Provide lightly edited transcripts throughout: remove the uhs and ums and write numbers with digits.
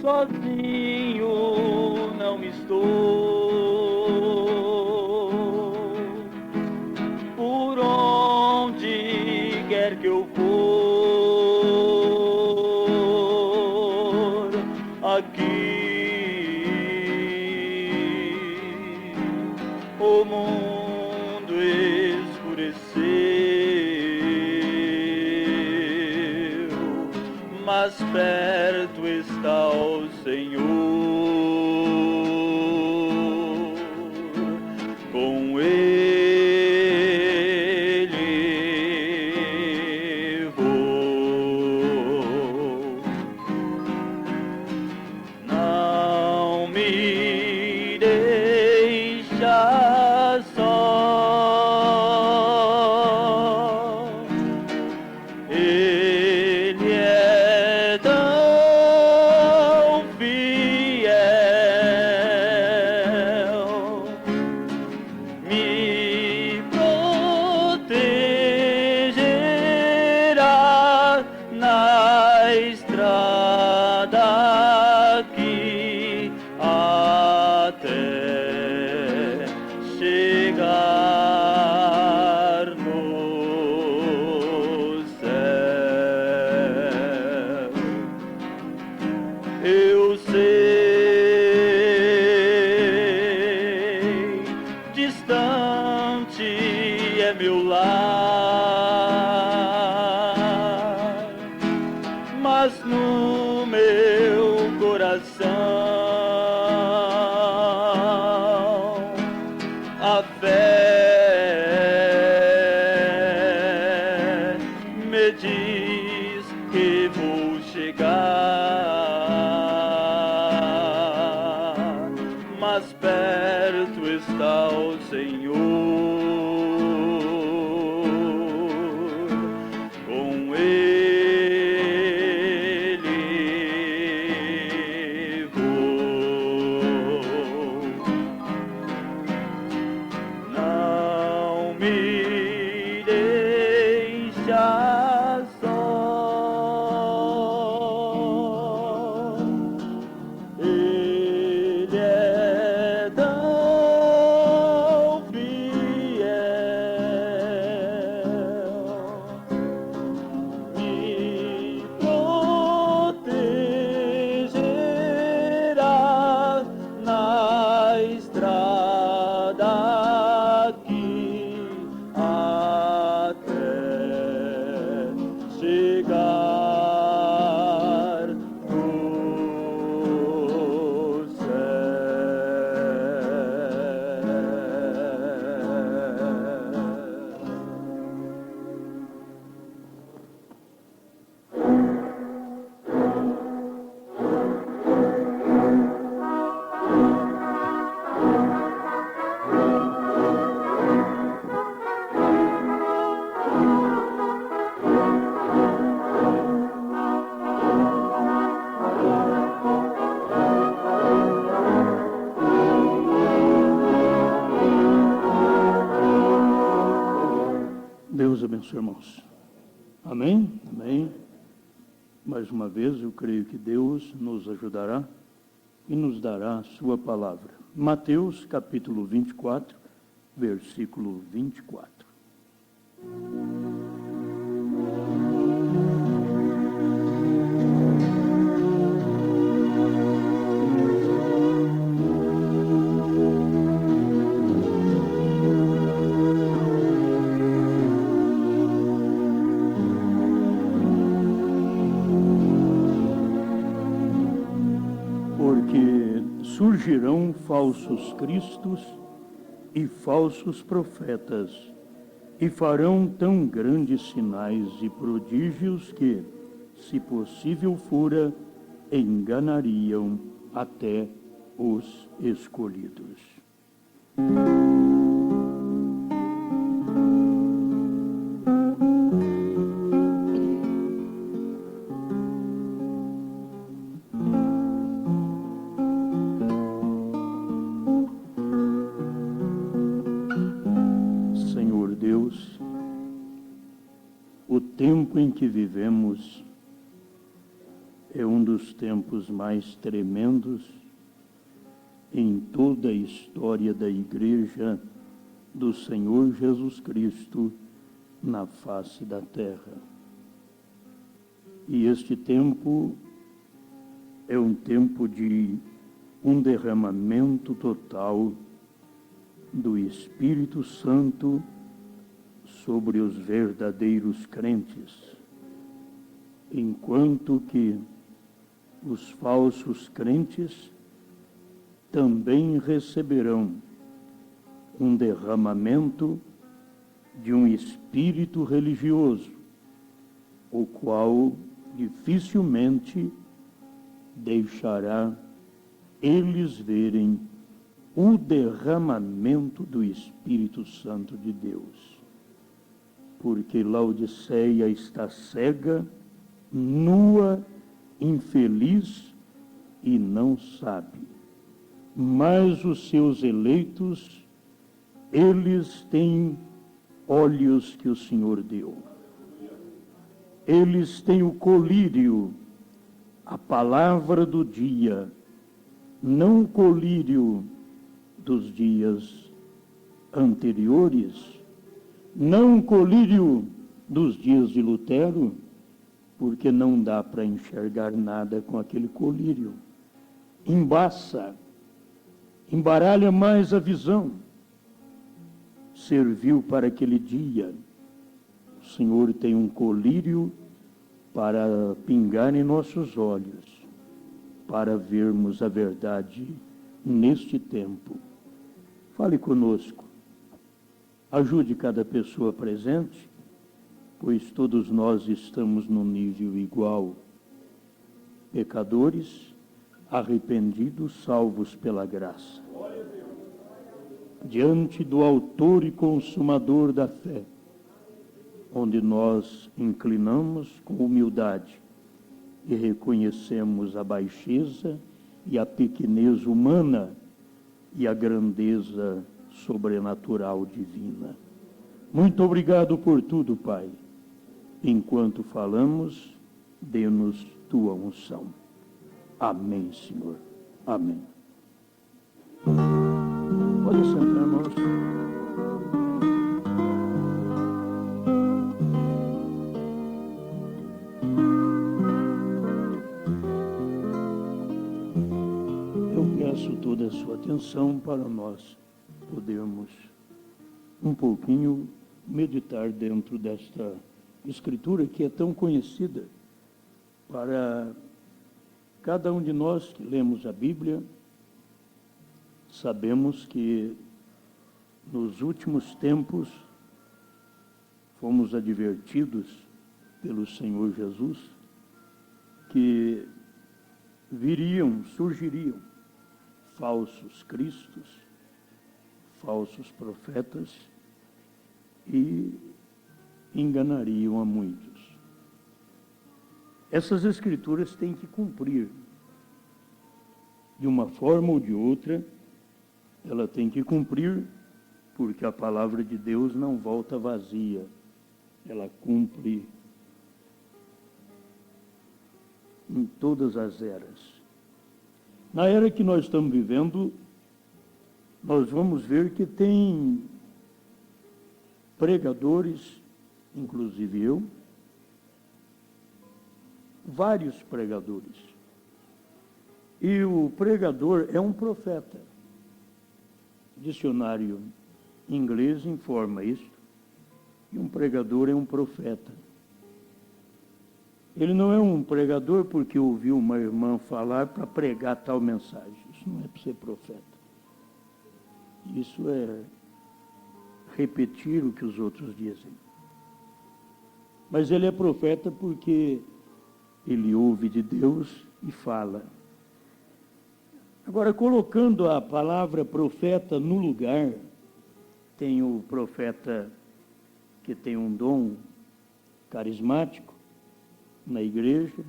sozinho não estou. Por onde quer que eu for, aqui o mundo escureceu, mas perto está o Senhor. Com Ele vou. Não me deixa só. Ele é tão fiel, me protegerá na estrada aqui até chegar no céu. Eu sei, distante é meu lar, mas no meu coração a fé me diz que vou chegar, mas perto está o Senhor. Com Ele vou. Não me deixa só. Ele é tão fiel, me protegerá na estrada aqui até chegar no Deus abençoe, irmãos. Amém? Amém. Mais uma vez, eu creio que Deus nos ajudará e nos dará a sua palavra. Mateus, capítulo 24, versículo 24. Porque surgirão falsos cristos e falsos profetas, e farão tão grandes sinais e prodígios que, se possível fora, enganariam até os escolhidos. Senhor Deus, o tempo em que vivemos é um dos tempos mais tremendos em toda a história da Igreja do Senhor Jesus Cristo na face da terra. E este tempo é um tempo de um derramamento total do Espírito Santo sobre os verdadeiros crentes, enquanto que os falsos crentes também receberão um derramamento de um espírito religioso, o qual dificilmente deixará eles verem o derramamento do Espírito Santo de Deus. Porque Laodiceia está cega, nua, infeliz e não sabe. Mas os seus eleitos, eles têm olhos que o Senhor deu. Eles têm o colírio, a palavra do dia, não o colírio dos dias anteriores, não o colírio dos dias de Lutero, porque não dá para enxergar nada com aquele colírio. Embaça, embaralha mais a visão. Serviu para aquele dia. O Senhor tem um colírio para pingar em nossos olhos, para vermos a verdade neste tempo. Fale conosco. Ajude cada pessoa presente, pois todos nós estamos num nível igual. Pecadores, arrependidos, salvos pela graça. Diante do autor e consumador da fé, onde nós inclinamos com humildade e reconhecemos a baixeza e a pequenez humana e a grandeza sobrenatural divina. Muito obrigado por tudo, Pai. Enquanto falamos, dê-nos tua unção. Amém, Senhor. Amém. Pode sentar, irmãos. Eu peço toda a sua atenção para nós podermos um pouquinho meditar dentro desta escritura que é tão conhecida para cada um de nós que lemos a Bíblia. Sabemos que nos últimos tempos fomos advertidos pelo Senhor Jesus que surgiriam falsos cristos, falsos profetas e enganariam a muitos. Essas escrituras têm que cumprir. De uma forma ou de outra, ela tem que cumprir, porque a palavra de Deus não volta vazia. Ela cumpre em todas as eras. Na era que nós estamos vivendo, nós vamos ver que tem pregadores, inclusive eu, vários pregadores. E o pregador é um profeta. O dicionário inglês informa isso. E um pregador é um profeta. Ele não é um pregador porque ouviu uma irmã falar para pregar tal mensagem. Isso não é para ser profeta. Isso é repetir o que os outros dizem. Mas ele é profeta porque ele ouve de Deus e fala. Agora, colocando a palavra profeta no lugar, tem o profeta que tem um dom carismático na igreja,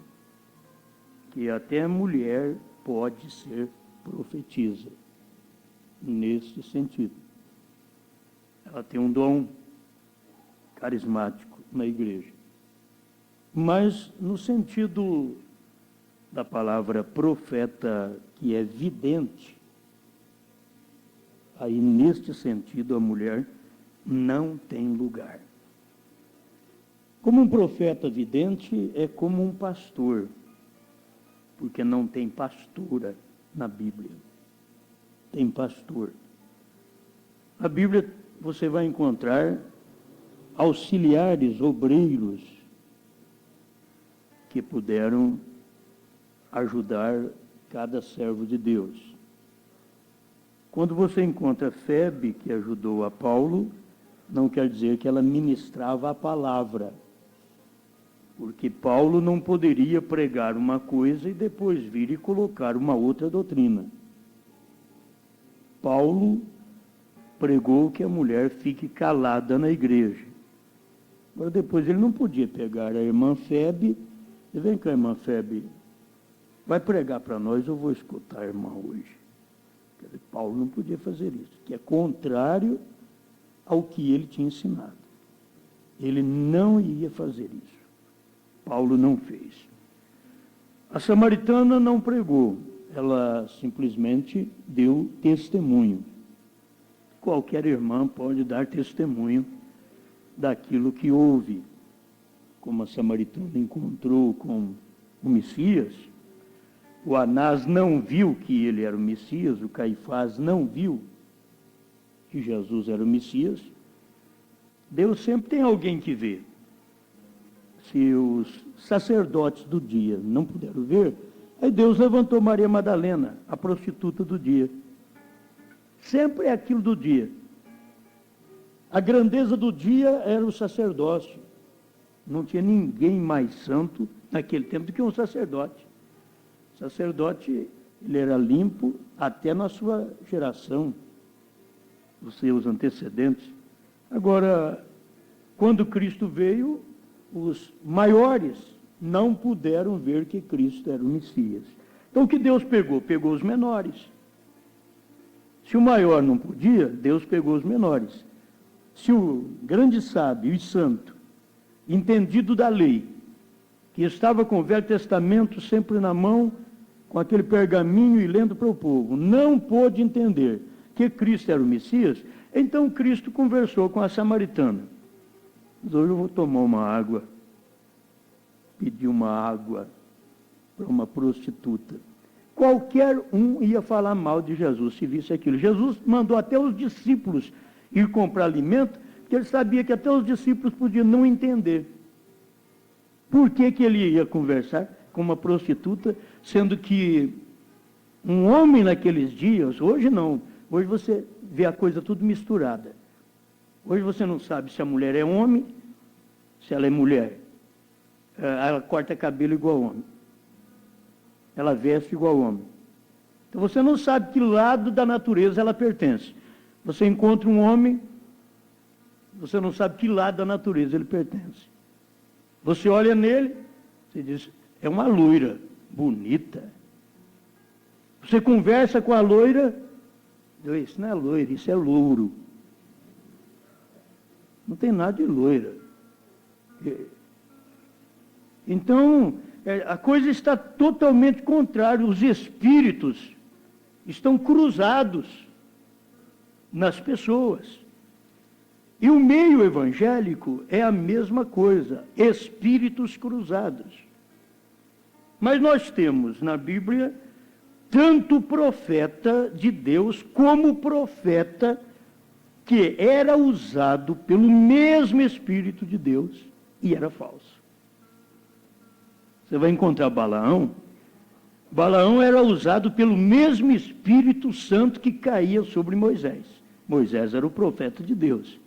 que até a mulher pode ser profetisa, nesse sentido. Ela tem um dom carismático na igreja. Mas no sentido da palavra profeta, que é vidente, aí neste sentido a mulher não tem lugar. Como um profeta vidente é como um pastor, porque não tem pastora na Bíblia. Tem pastor. Na Bíblia você vai encontrar auxiliares, obreiros, que puderam ajudar cada servo de Deus. Quando você encontra Febe, que ajudou a Paulo, não quer dizer que ela ministrava a palavra, porque Paulo não poderia pregar uma coisa e depois vir e colocar uma outra doutrina. Paulo pregou que a mulher fique calada na igreja. Agora depois ele não podia pegar a irmã Febe e vem cá, irmã Febe, vai pregar para nós, eu vou escutar a irmã hoje. Quer dizer, Paulo não podia fazer isso, que é contrário ao que ele tinha ensinado. Ele não ia fazer isso. Paulo não fez. A samaritana não pregou, ela simplesmente deu testemunho. Qualquer irmã pode dar testemunho daquilo que houve. Como a samaritana encontrou com o Messias, o Anás não viu que ele era o Messias, o Caifás não viu que Jesus era o Messias. Deus sempre tem alguém que vê. Se os sacerdotes do dia não puderam ver, aí Deus levantou Maria Madalena, a prostituta do dia. Sempre é aquilo do dia. A grandeza do dia era o sacerdócio. Não tinha ninguém mais santo naquele tempo do que um sacerdote. O sacerdote, ele era limpo até na sua geração, os seus antecedentes. Agora, quando Cristo veio, os maiores não puderam ver que Cristo era o Messias. Então, o que Deus pegou? Pegou os menores. Se o maior não podia, Deus pegou os menores. Se o grande sábio e santo, entendido da lei, que estava com o Velho Testamento sempre na mão, com aquele pergaminho e lendo para o povo, não pôde entender que Cristo era o Messias, então Cristo conversou com a samaritana. Mas hoje eu vou tomar uma água. Pedi uma água para uma prostituta. Qualquer um ia falar mal de Jesus se visse aquilo. Jesus mandou até os discípulos ir comprar alimento, porque ele sabia que até os discípulos podiam não entender. Por que ele ia conversar com uma prostituta, sendo que um homem naqueles dias, hoje não, hoje você vê a coisa tudo misturada. Hoje você não sabe se a mulher é homem, se ela é mulher. Ela corta cabelo igual homem. Ela veste igual homem. Então você não sabe que lado da natureza ela pertence. Você encontra um homem, você não sabe que lado da natureza ele pertence. Você olha nele, você diz, é uma loira, bonita. Você conversa com a loira, isso não é loira, isso é louro. Não tem nada de loira. Então, a coisa está totalmente contrária. Os espíritos estão cruzados nas pessoas. E o meio evangélico é a mesma coisa, espíritos cruzados. Mas nós temos na Bíblia tanto profeta de Deus como profeta que era usado pelo mesmo Espírito de Deus e era falso. Você vai encontrar Balaão. Balaão era usado pelo mesmo Espírito Santo que caía sobre Moisés. Moisés era o profeta de Deus.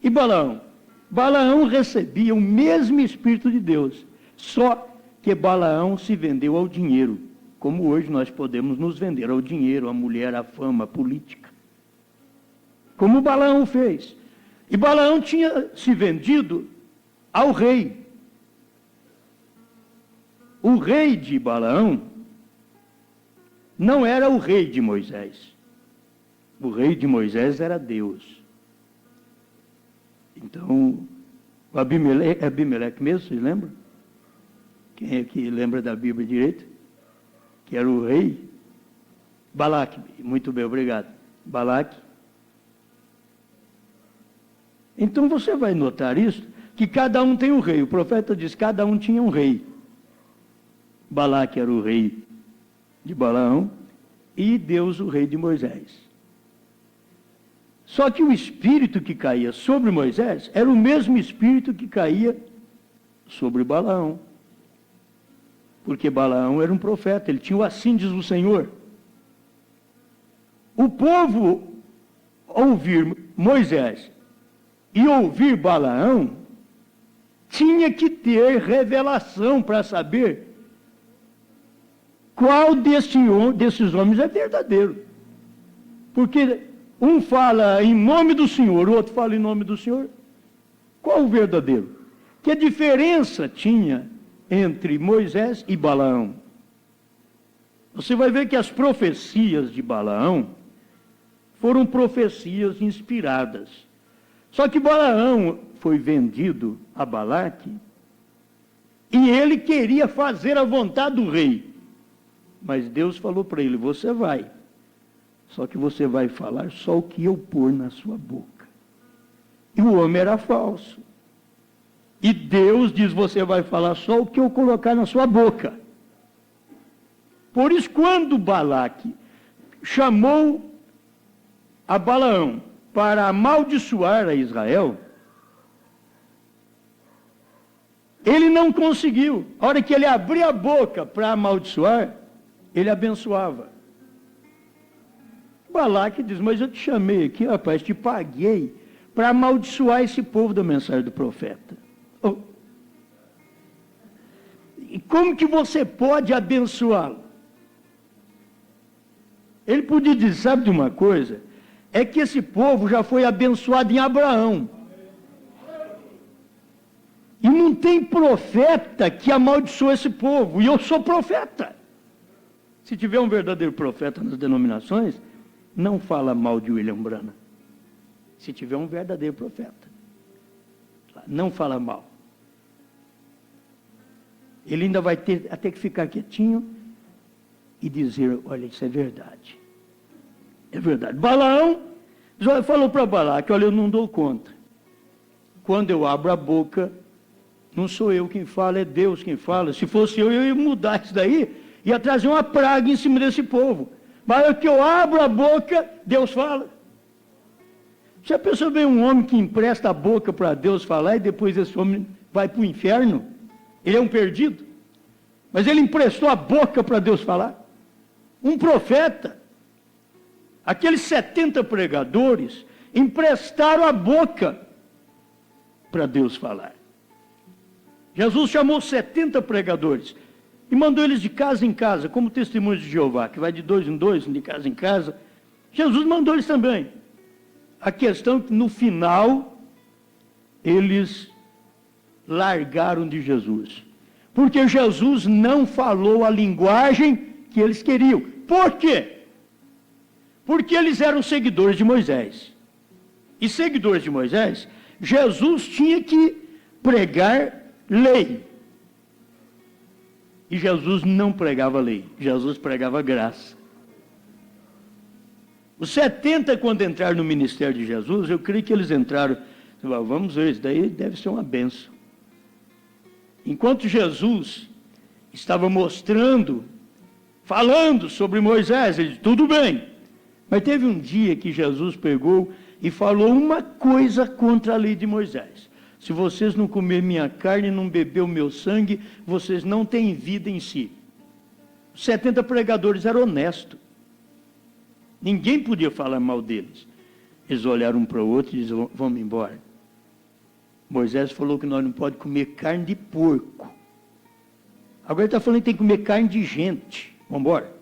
E Balaão? Balaão recebia o mesmo Espírito de Deus, só que Balaão se vendeu ao dinheiro, como hoje nós podemos nos vender ao dinheiro, à mulher, à fama, à política. Como Balaão fez. E Balaão tinha se vendido ao rei. O rei de Balaão não era o rei de Moisés. O rei de Moisés era Deus. Então, o Abimeleque mesmo, vocês lembram? Quem é que lembra da Bíblia direito? Que era o rei Balaque. Muito bem, obrigado. Balaque. Então você vai notar isso, que cada um tem um rei. O profeta diz que cada um tinha um rei. Balaque era o rei de Balaão e Deus o rei de Moisés. Só que o espírito que caía sobre Moisés era o mesmo espírito que caía sobre Balaão. Porque Balaão era um profeta, ele tinha o assim diz o Senhor. O povo ouvir Moisés e ouvir Balaão tinha que ter revelação para saber qual desses homens é verdadeiro. Porque um fala em nome do Senhor, o outro fala em nome do Senhor. Qual o verdadeiro? Que diferença tinha entre Moisés e Balaão? Você vai ver que as profecias de Balaão foram profecias inspiradas. Só que Balaão foi vendido a Balaque e ele queria fazer a vontade do rei. Mas Deus falou para ele, você vai. Só que você vai falar só o que eu pôr na sua boca. E o homem era falso. E Deus diz, você vai falar só o que eu colocar na sua boca. Por isso, quando Balaque chamou a Balaão para amaldiçoar a Israel, ele não conseguiu. A hora que ele abria a boca para amaldiçoar, ele abençoava. Balaque diz, mas eu te chamei aqui, rapaz, te paguei para amaldiçoar esse povo da mensagem do profeta. Oh. E como que você pode abençoá-lo? Ele podia dizer, sabe de uma coisa? É que esse povo já foi abençoado em Abraão. E não tem profeta que amaldiçoa esse povo. E eu sou profeta. Se tiver um verdadeiro profeta nas denominações, não fala mal de William Branham. Se tiver um verdadeiro profeta, não fala mal. Ele ainda vai ter até que ficar quietinho e dizer, olha, isso é verdade. É verdade. Balaão falou para Balaque, olha, eu não dou conta. Quando eu abro a boca, não sou eu quem fala, é Deus quem fala. Se fosse eu ia mudar isso daí, ia trazer uma praga em cima desse povo. Mas é que eu abro a boca, Deus fala. Você pensou bem um homem que empresta a boca para Deus falar e depois esse homem vai para o inferno? Ele é um perdido. Mas ele emprestou a boca para Deus falar. Um profeta. Aqueles 70 pregadores emprestaram a boca para Deus falar. Jesus chamou 70 pregadores e mandou eles de casa em casa, como testemunhos de Jeová, que vai de 2 em 2, de casa em casa. Jesus mandou eles também. A questão é que no final, eles largaram de Jesus. Porque Jesus não falou a linguagem que eles queriam. Por quê? Porque eles eram seguidores de Moisés. E seguidores de Moisés, Jesus tinha que pregar lei. E Jesus não pregava lei, Jesus pregava graça. Os 70, quando entraram no ministério de Jesus, eu creio que eles entraram, vamos ver, isso daí deve ser uma benção. Enquanto Jesus estava mostrando, falando sobre Moisés, ele disse, tudo bem. Mas teve um dia que Jesus pegou e falou uma coisa contra a lei de Moisés. Se vocês não comerem minha carne e não beber o meu sangue, vocês não têm vida em si. Os 70 pregadores eram honestos. Ninguém podia falar mal deles. Eles olharam um para o outro e disseram, vamos embora. Moisés falou que nós não podemos comer carne de porco. Agora ele está falando que tem que comer carne de gente. Vamos embora.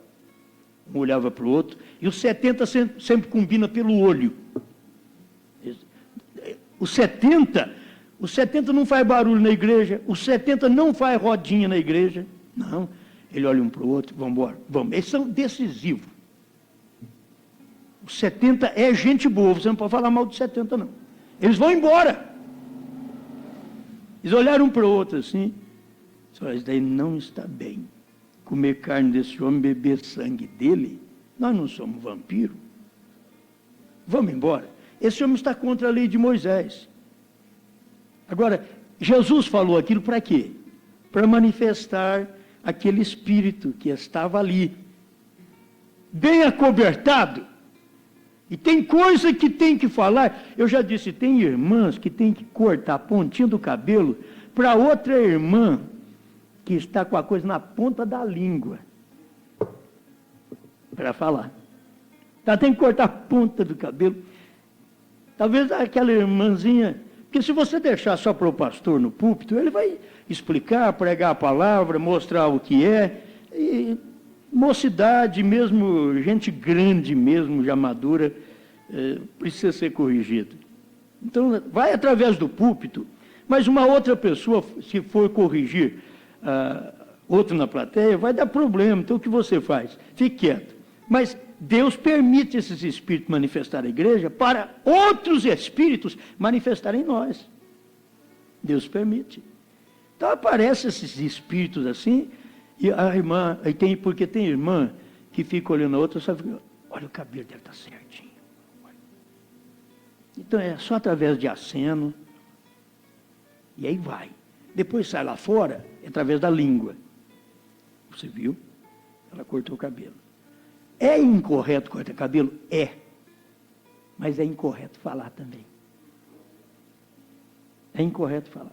Um olhava para o outro. E os 70 sempre combina pelo olho. Os 70 não faz barulho na igreja, os 70 não faz rodinha na igreja. Não, ele olha um para o outro, vamos embora, vamos. Eles são decisivos. Os 70 é gente boa, você não pode falar mal dos 70 não. Eles vão embora. Eles olharam um para o outro assim, Só isso daí não está bem. Comer carne desse homem, beber sangue dele, nós não somos vampiros. Vamos embora. Esse homem está contra a lei de Moisés. Agora, Jesus falou aquilo para quê? Para manifestar aquele espírito que estava ali, bem acobertado. E tem coisa que tem que falar. Eu já disse, tem irmãs que tem que cortar a pontinha do cabelo para outra irmã que está com a coisa na ponta da língua para falar. Ela tem que cortar a ponta do cabelo. Talvez aquela irmãzinha, porque se você deixar só para o pastor no púlpito, ele vai explicar, pregar a palavra, mostrar o que é. E mocidade mesmo, gente grande mesmo, já madura, precisa ser corrigido. Então, vai através do púlpito, mas uma outra pessoa, se for corrigir outro na plateia, vai dar problema. Então, o que você faz? Fique quieto. Mas Deus permite esses espíritos manifestarem a igreja para outros espíritos manifestarem em nós. Deus permite. Então, aparecem esses espíritos assim, e a irmã, porque tem irmã que fica olhando a outra, só fica, olha, o cabelo dele está certinho. Então, é só através de aceno, e aí vai. Depois sai lá fora, é através da língua. Você viu? Ela cortou o cabelo. É incorreto cortar cabelo? É. Mas é incorreto falar também. É incorreto falar.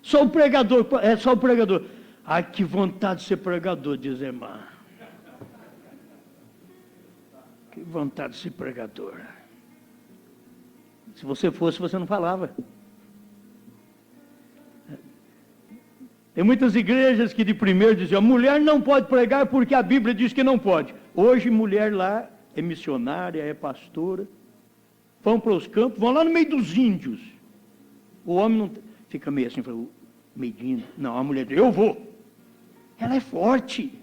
Só o pregador, só o pregador. Ai, que vontade de ser pregador, diz a irmã. Que vontade de ser pregador. Se você fosse, você não falava. Tem muitas igrejas que de primeiro diziam, a mulher não pode pregar porque a Bíblia diz que não pode. Hoje, mulher lá é missionária, é pastora. Vão para os campos, vão lá no meio dos índios. O homem não fica meio assim, medinho. Não, a mulher diz, eu vou. Ela é forte.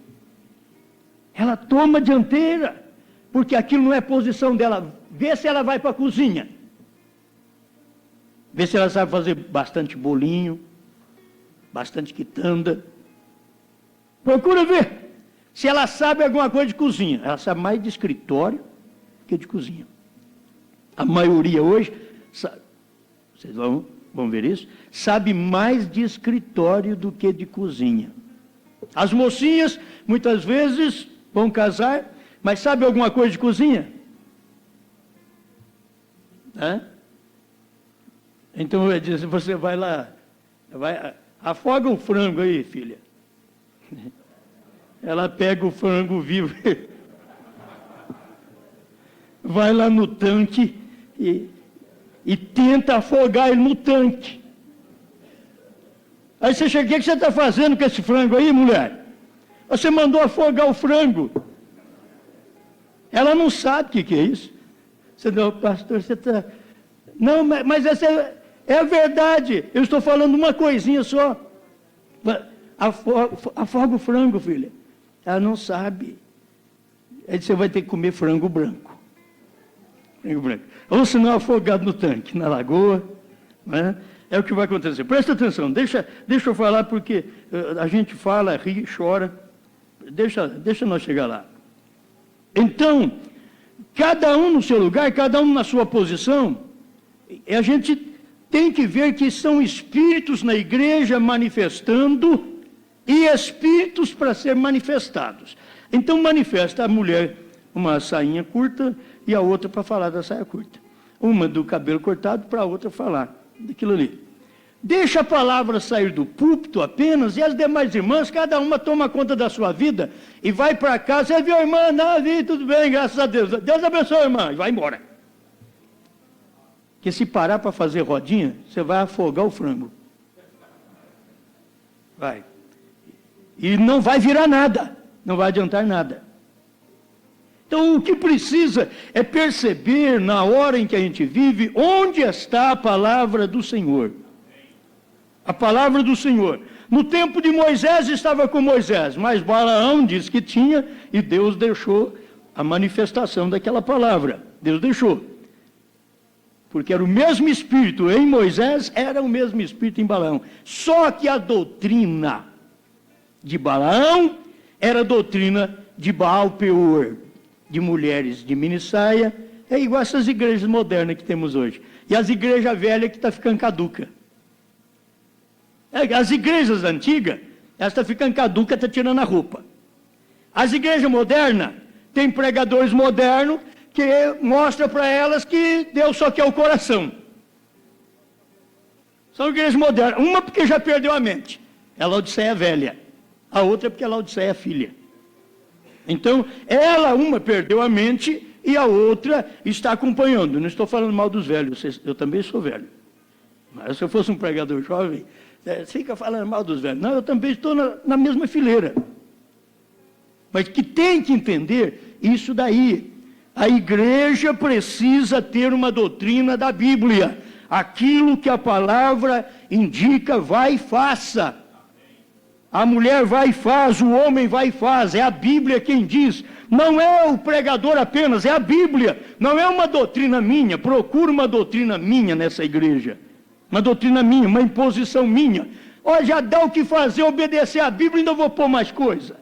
Ela toma a dianteira. Porque aquilo não é posição dela. Vê se ela vai para a cozinha. Vê se ela sabe fazer bastante bolinho. Bastante quitanda. Procura ver se ela sabe alguma coisa de cozinha. Ela sabe mais de escritório que de cozinha. A maioria hoje, sabe, vocês vão ver isso, sabe mais de escritório do que de cozinha. As mocinhas, muitas vezes, vão casar, mas sabe alguma coisa de cozinha? Então, eu disse, você vai lá, afoga o frango aí, filha. Ela pega o frango vivo, vai lá no tanque e tenta afogar ele no tanque. Aí você chega, o que você está fazendo com esse frango aí, mulher? Você mandou afogar o frango. Ela não sabe o que é isso. Você não, pastor, você está... Não, mas essa é a verdade. Eu estou falando uma coisinha só. Afoga o frango, filha. Ela não sabe. Aí você vai ter que comer frango branco. Frango branco. Ou se não, afogado no tanque, na lagoa. Né? É o que vai acontecer. Presta atenção, deixa eu falar, porque a gente fala, ri, chora. Deixa nós chegar lá. Então, cada um no seu lugar, cada um na sua posição, a gente tem que ver que são espíritos na igreja manifestando e espíritos para ser manifestados. Então manifesta a mulher uma sainha curta e a outra para falar da saia curta. Uma do cabelo cortado para a outra falar daquilo ali. Deixa a palavra sair do púlpito apenas, e as demais irmãs, cada uma toma conta da sua vida e vai para casa. Você viu, irmã? Não, vi, tudo bem, graças a Deus. Deus abençoe, irmã, e vai embora. Porque se parar para fazer rodinha, você vai afogar o frango. Vai. E não vai virar nada, não vai adiantar nada. Então, o que precisa é perceber, na hora em que a gente vive, onde está a palavra do Senhor. A palavra do Senhor. No tempo de Moisés estava com Moisés, mas Balaão disse que tinha, e Deus deixou a manifestação daquela palavra. Deus deixou. Porque era o mesmo Espírito em Moisés, era o mesmo Espírito em Balaão. Só que a doutrina de Balaão era a doutrina de Baal Peor, de mulheres de minissaia. É igual essas igrejas modernas que temos hoje. E as igrejas velhas que estão ficando caduca. As igrejas antigas, elas estão ficando caduca, estão tirando a roupa. As igrejas modernas, tem pregadores modernos que mostram para elas que Deus só quer o coração. São igrejas modernas. Uma porque já perdeu a mente. É a Laodiceia velha. A outra porque a Laodiceia é filha. Então, uma perdeu a mente e a outra está acompanhando. Não estou falando mal dos velhos, eu também sou velho. Mas se eu fosse um pregador jovem, você fica falando mal dos velhos. Não, eu também estou na mesma fileira. Mas que tem que entender isso daí. A igreja precisa ter uma doutrina da Bíblia. Aquilo que a palavra indica, vai e faça. A mulher vai e faz, o homem vai e faz. É a Bíblia quem diz. Não é o pregador apenas, é a Bíblia. Não é uma doutrina minha. Procura uma doutrina minha nessa igreja. Uma doutrina minha, uma imposição minha. Ó, já dá o que fazer, obedecer a Bíblia, ainda vou pôr mais coisa.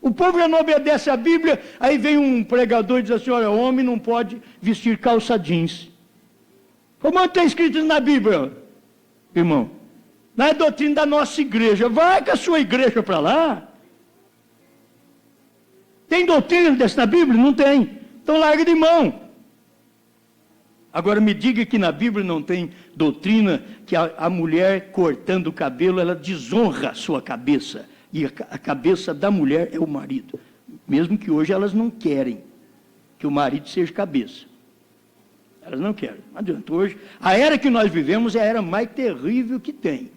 O povo já não obedece a Bíblia, aí vem um pregador e diz assim, olha, o homem não pode vestir calça jeans. Como está escrito na Bíblia, irmão? Não é doutrina da nossa igreja. Vai com a sua igreja para lá. Tem doutrina dessa na Bíblia? Não tem. Então larga de mão. Agora me diga que na Bíblia não tem doutrina que a mulher cortando o cabelo, ela desonra a sua cabeça. E a cabeça da mulher é o marido. Mesmo que hoje elas não querem que o marido seja cabeça. Elas não querem. Não adianta. Hoje, a era que nós vivemos é a era mais terrível que tem.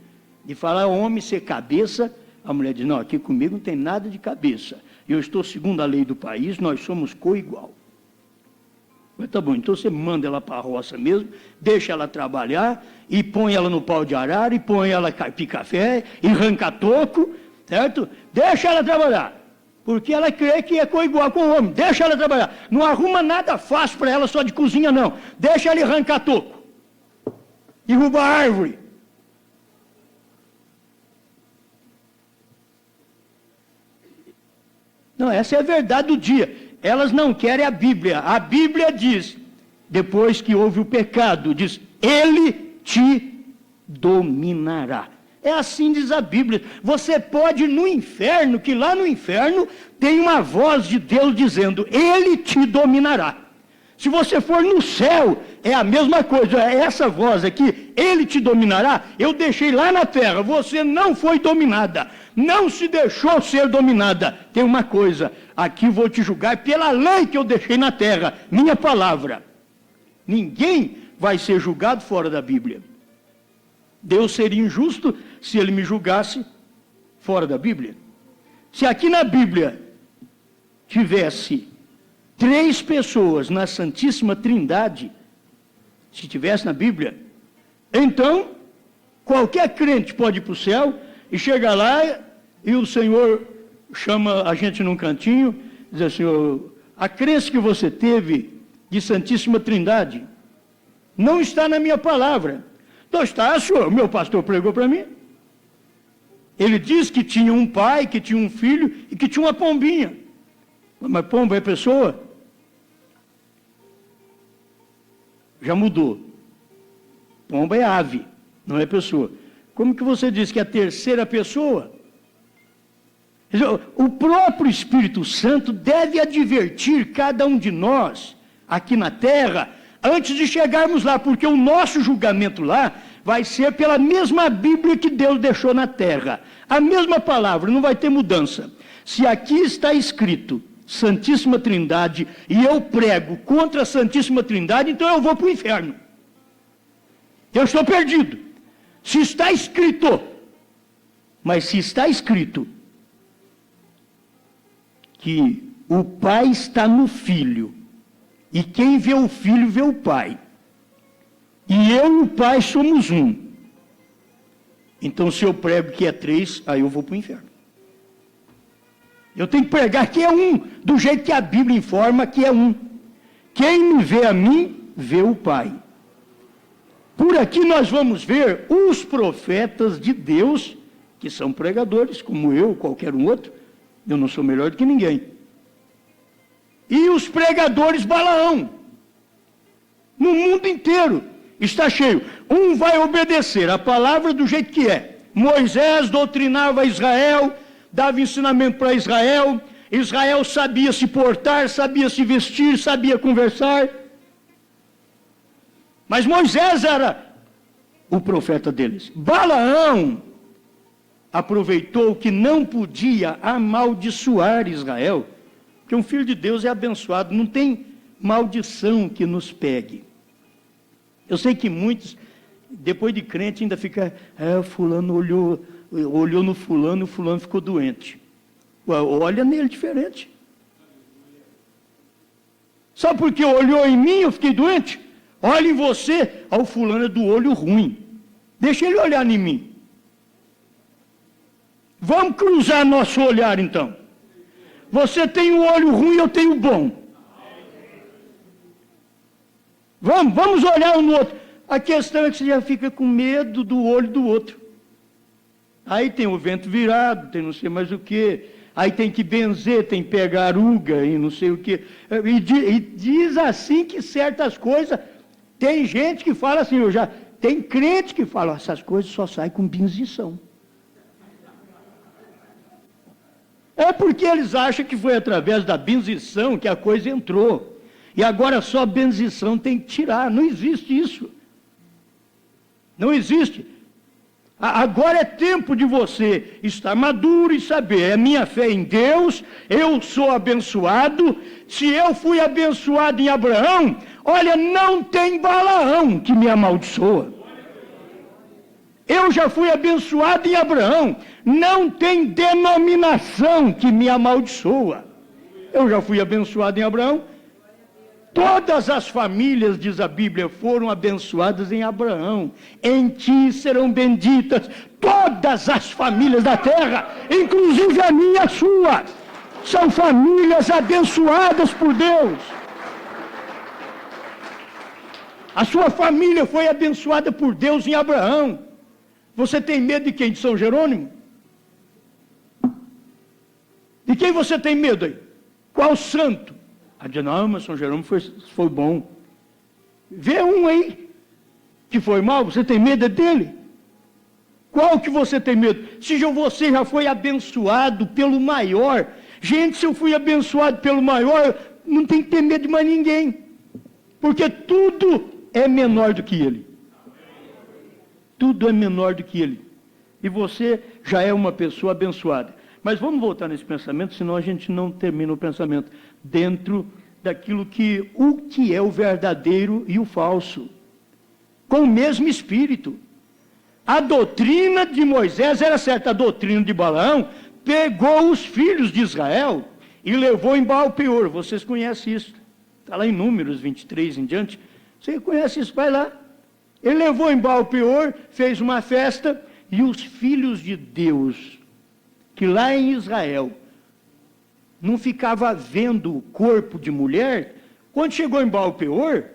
De falar homem ser cabeça, a mulher diz, não, aqui comigo não tem nada de cabeça. Eu estou segundo a lei do país, nós somos coigual. Mas tá bom, então você manda ela para a roça mesmo, deixa ela trabalhar, e põe ela no pau de arara, e põe ela carpir café, e arranca toco, certo? Deixa ela trabalhar. Porque ela crê que é coigual com o homem. Deixa ela trabalhar. Não arruma nada fácil para ela só de cozinha, não. Deixa ela arrancar toco. Derrubar árvore. Não, essa é a verdade do dia. Elas não querem a Bíblia. A Bíblia diz, depois que houve o pecado, diz, ele te dominará. É assim diz a Bíblia. Você pode ir no inferno, que lá no inferno tem uma voz de Deus dizendo, ele te dominará. Se você for no céu, é a mesma coisa. Essa voz aqui, ele te dominará, eu deixei lá na terra. Você não foi dominada. Não se deixou ser dominada. Tem uma coisa, aqui vou te julgar pela lei que eu deixei na terra, minha palavra. Ninguém vai ser julgado fora da Bíblia. Deus seria injusto se ele me julgasse fora da Bíblia. Se aqui na Bíblia tivesse 3 pessoas na Santíssima Trindade, se tivesse na Bíblia, então qualquer crente pode ir para o céu e chega lá e o Senhor chama a gente num cantinho e diz assim, a crença que você teve de Santíssima Trindade não está na minha palavra. Então está, senhor, meu pastor pregou para mim. Ele diz que tinha um pai, que tinha um filho e que tinha uma pombinha. Mas pomba é pessoa? Já mudou. Pomba é ave, não é pessoa. Como que você diz que é a terceira pessoa? O próprio Espírito Santo deve advertir cada um de nós, aqui na terra, antes de chegarmos lá, porque o nosso julgamento lá vai ser pela mesma Bíblia que Deus deixou na terra. A mesma palavra, não vai ter mudança. Se aqui está escrito Santíssima Trindade e eu prego contra a Santíssima Trindade, então eu vou para o inferno. Eu estou perdido. Se está escrito, mas se está escrito que o Pai está no Filho, e quem vê o Filho vê o Pai, e eu e o Pai somos um, então se eu prego que é 3, aí eu vou para o inferno. Eu tenho que pregar que é um, do jeito que a Bíblia informa que é um. Quem me vê a mim, vê o Pai. Por aqui nós vamos ver os profetas de Deus que são pregadores, como eu, qualquer um outro. Eu não sou melhor do que ninguém. E os pregadores Balaão, no mundo inteiro, está cheio. Um vai obedecer a palavra do jeito que é. Moisés doutrinava Israel, dava ensinamento para Israel. Israel sabia se portar, sabia se vestir, sabia conversar. Mas Moisés era o profeta deles. Balaão aproveitou que não podia amaldiçoar Israel, porque um filho de Deus é abençoado, não tem maldição que nos pegue. Eu sei que muitos, depois de crente, ainda fica, fulano olhou no fulano e o fulano ficou doente. Olha nele diferente. Só porque olhou em mim eu fiquei doente? Olha em você, o fulano é do olho ruim. Deixa ele olhar em mim. Vamos cruzar nosso olhar então. Você tem o olho ruim, eu tenho o bom. Vamos olhar um no outro. A questão é que você já fica com medo do olho do outro. Aí tem o vento virado, tem não sei mais o quê. Aí tem que benzer, tem que pegar aruga e não sei o quê. E diz assim que certas coisas... Tem gente que fala assim, tem crente que fala, essas coisas só saem com benzição. É porque eles acham que foi através da benzição que a coisa entrou. E agora só a benzição tem que tirar. Não existe isso. Não existe. Agora é tempo de você estar maduro e saber, é minha fé em Deus, eu sou abençoado. Se eu fui abençoado em Abraão, olha, não tem Balaão que me amaldiçoa. Eu já fui abençoado em Abraão, não tem denominação que me amaldiçoa. Eu já fui abençoado em Abraão. Todas as famílias, diz a Bíblia, foram abençoadas em Abraão. Em ti serão benditas todas as famílias da terra, inclusive a minha e a sua. São famílias abençoadas por Deus. A sua família foi abençoada por Deus em Abraão. Você tem medo de quem? De São Jerônimo? De quem você tem medo aí? Qual santo? Não, mas São Jerônimo foi bom. Vê um aí que foi mal, você tem medo dele? Qual que você tem medo? Se você já foi abençoado pelo maior. Gente, se eu fui abençoado pelo maior, não tem que ter medo de mais ninguém. Porque tudo é menor do que ele. Tudo é menor do que ele. E você já é uma pessoa abençoada. Mas vamos voltar nesse pensamento, senão a gente não termina o pensamento dentro daquilo que é o verdadeiro e o falso, com o mesmo espírito. A doutrina de Moisés era certa, a doutrina de Balaão pegou os filhos de Israel e levou em Baal-peor. Vocês conhecem isso, está lá em Números 23 em diante. Você conhece isso, vai lá. Ele levou em Baal-peor, fez uma festa, e os filhos de Deus, que lá em Israel não ficava vendo o corpo de mulher, quando chegou em Baal-peor,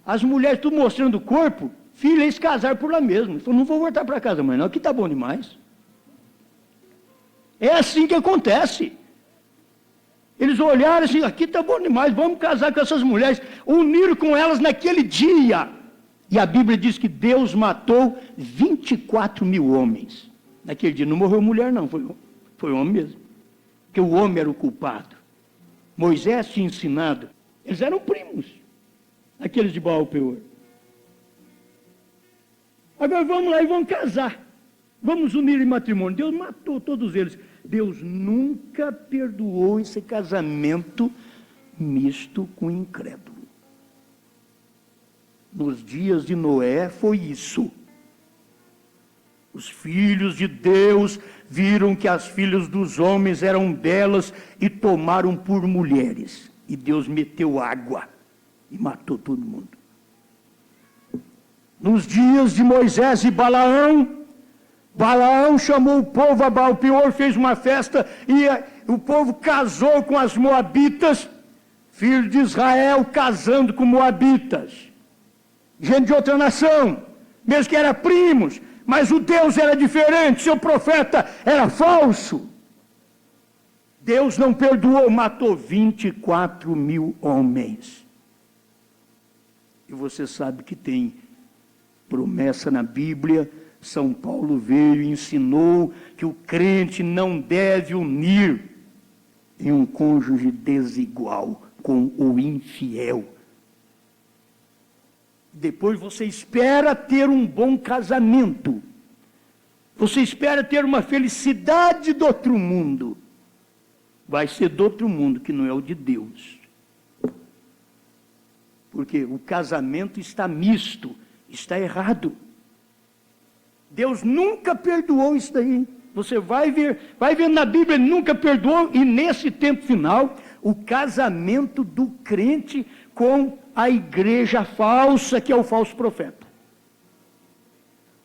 as mulheres tudo mostrando o corpo, filho, eles casaram por lá mesmo. Ele falou, não vou voltar para casa, mãe, não, aqui está bom demais. É assim que acontece. Eles olharam assim, aqui está bom demais, vamos casar com essas mulheres. Uniram com elas naquele dia. E a Bíblia diz que Deus matou 24 mil homens. Naquele dia não morreu mulher não, foi homem mesmo. Porque o homem era o culpado. Moisés tinha ensinado. Eles eram primos, aqueles de Baal-peor. Agora vamos lá e vamos casar. Vamos unir em matrimônio. Deus matou todos eles. Deus nunca perdoou esse casamento misto com incrédulo. Nos dias de Noé foi isso. Os filhos de Deus viram que as filhas dos homens eram belas e tomaram por mulheres. E Deus meteu água e matou todo mundo. Nos dias de Moisés e Balaão, Balaão chamou o povo a Baal-peor, fez uma festa e o povo casou com as moabitas, filhos de Israel casando com moabitas. Gente de outra nação, mesmo que eram primos, mas o Deus era diferente, seu profeta era falso. Deus não perdoou, matou 24 mil homens. E você sabe que tem promessa na Bíblia. São Paulo veio e ensinou que o crente não deve unir em um cônjuge desigual com o infiel. Depois você espera ter um bom casamento. Você espera ter uma felicidade do outro mundo. Vai ser do outro mundo, que não é o de Deus. Porque o casamento está misto, está errado. Deus nunca perdoou isso daí. Você vai ver na Bíblia, ele nunca perdoou, e nesse tempo final, o casamento do crente com a igreja falsa, que é o falso profeta.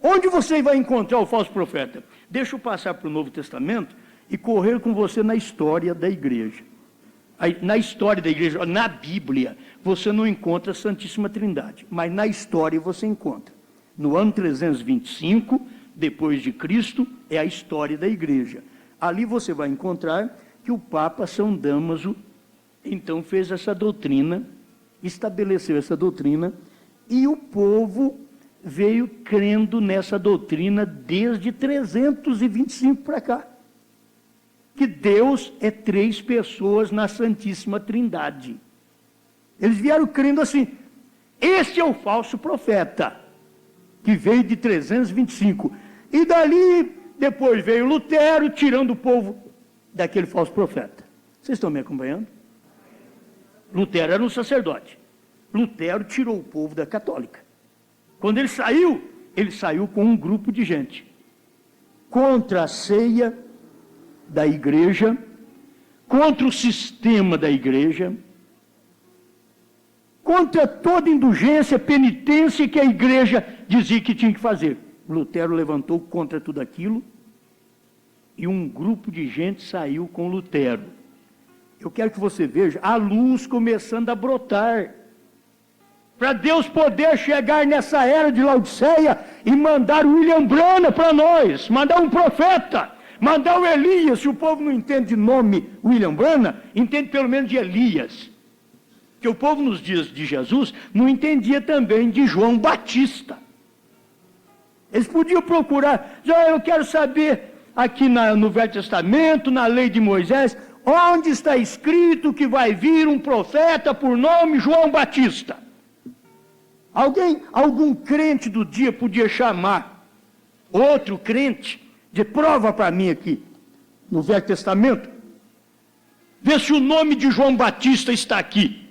Onde você vai encontrar o falso profeta? Deixa eu passar para o Novo Testamento e correr com você na história da igreja. Na história da igreja, na Bíblia, você não encontra a Santíssima Trindade, mas na história você encontra. No ano 325, depois de Cristo, é a história da igreja. Ali você vai encontrar que o Papa São Damaso, então, fez essa doutrina, estabeleceu essa doutrina, e o povo veio crendo nessa doutrina desde 325 para cá. Que Deus é 3 pessoas na Santíssima Trindade. Eles vieram crendo assim. Este é o falso profeta, que veio de 325. E dali, depois veio Lutero, tirando o povo daquele falso profeta. Vocês estão me acompanhando? Lutero era um sacerdote. Lutero tirou o povo da católica. Quando ele saiu com um grupo de gente contra a ceia da igreja, contra o sistema da igreja, contra toda indulgência, penitência que a igreja dizia que tinha que fazer. Lutero levantou contra tudo aquilo e um grupo de gente saiu com Lutero. Eu quero que você veja a luz começando a brotar. Para Deus poder chegar nessa era de Laodiceia e mandar o William Branham para nós, mandar um profeta, mandar o Elias. Se o povo não entende de nome William Branham, entende pelo menos de Elias. Que o povo nos dias de Jesus não entendia também de João Batista. Eles podiam procurar, eu quero saber aqui no Velho Testamento, na lei de Moisés, onde está escrito que vai vir um profeta por nome João Batista. Algum crente do dia podia chamar outro crente de prova para mim aqui, no Velho Testamento? Vê se o nome de João Batista está aqui.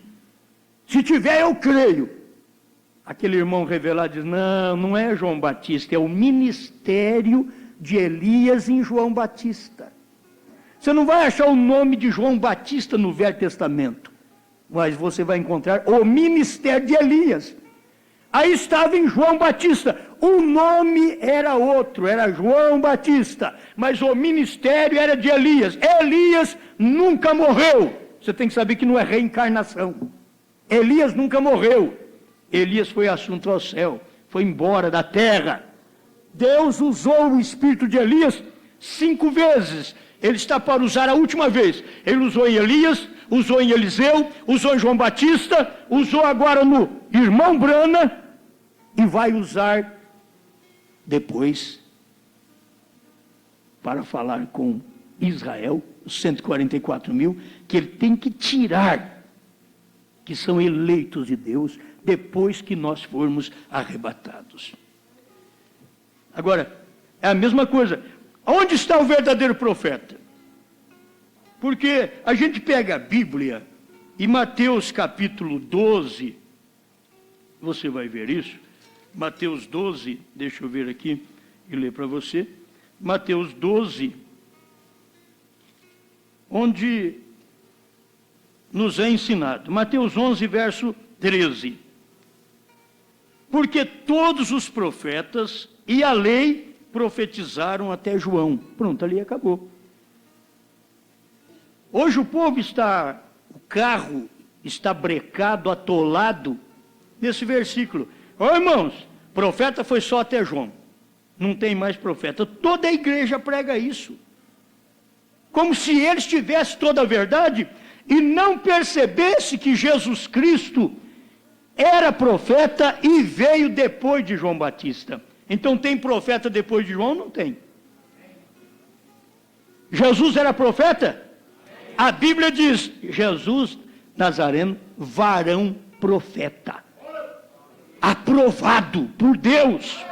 Se tiver, eu creio. Aquele irmão revelado diz, não é João Batista, é o ministério de Elias em João Batista. Você não vai achar o nome de João Batista no Velho Testamento, mas você vai encontrar o ministério de Elias. Aí estava em João Batista, o nome era outro, era João Batista, mas o ministério era de Elias. Elias nunca morreu. Você tem que saber que não é reencarnação. Elias nunca morreu. Elias foi assunto ao céu, foi embora da terra. Deus usou o espírito de Elias 5 vezes. Ele está para usar a última vez. Ele usou em Elias, usou em Eliseu, usou em João Batista, usou agora no irmão Branham e vai usar depois para falar com Israel, os 144 mil, que ele tem que tirar, que são eleitos de Deus, depois que nós formos arrebatados. Agora, é a mesma coisa. Onde está o verdadeiro profeta? Porque a gente pega a Bíblia e Mateus capítulo 12, você vai ver isso, Mateus 12, deixa eu ver aqui e ler para você, Mateus 12, onde nos é ensinado, Mateus 11, verso 13, porque todos os profetas e a lei profetizaram até João. Pronto, ali acabou. Hoje o carro está brecado, atolado, nesse versículo. Ô irmãos, profeta foi só até João. Não tem mais profeta. Toda a igreja prega isso. Como se eles tivessem toda a verdade e não percebesse que Jesus Cristo era profeta e veio depois de João Batista. Então tem profeta depois de João? Não tem. Jesus era profeta? A Bíblia diz, Jesus Nazareno, varão profeta. Aprovado por Deus.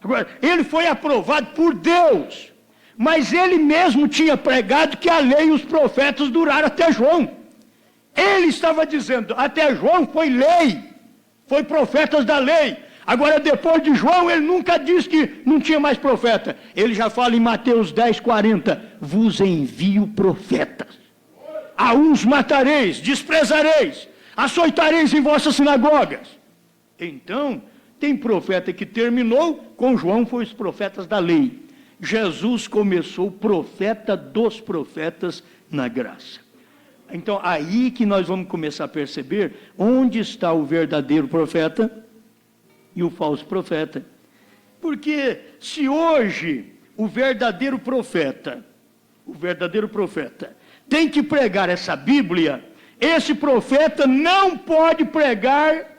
Agora, ele foi aprovado por Deus, mas ele mesmo tinha pregado que a lei e os profetas duraram até João. Ele estava dizendo, até João foi lei, foi profetas da lei. Agora, depois de João, ele nunca disse que não tinha mais profeta. Ele já fala em Mateus 10:40, vos envio profetas. A uns matareis, desprezareis, açoitareis em vossas sinagogas. Então, tem profeta que terminou, com João foi os profetas da lei. Jesus começou profeta dos profetas na graça. Então, aí que nós vamos começar a perceber onde está o verdadeiro profeta e o falso profeta. Porque se hoje o verdadeiro profeta tem que pregar essa Bíblia, esse profeta não pode pregar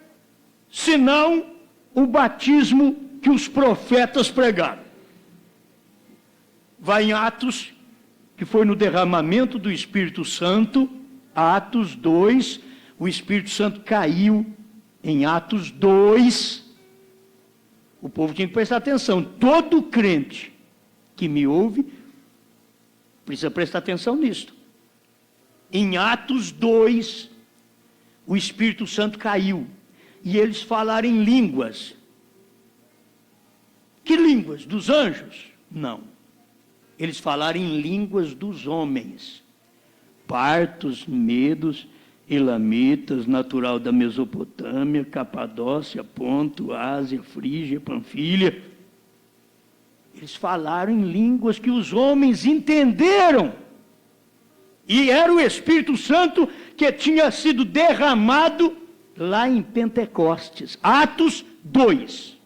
senão o batismo que os profetas pregaram. Vai em Atos, que foi no derramamento do Espírito Santo, Atos 2, o Espírito Santo caiu em Atos 2. O povo tinha que prestar atenção. Todo crente que me ouve precisa prestar atenção nisto. Em Atos 2, o Espírito Santo caiu. E eles falaram em línguas. Que línguas? Dos anjos? Não. Eles falaram em línguas dos homens. Partos, medos, elamitas, natural da Mesopotâmia, Capadócia, Ponto, Ásia, Frígia, Panfilha. Eles falaram em línguas que os homens entenderam. E era o Espírito Santo que tinha sido derramado lá em Pentecostes, Atos 2.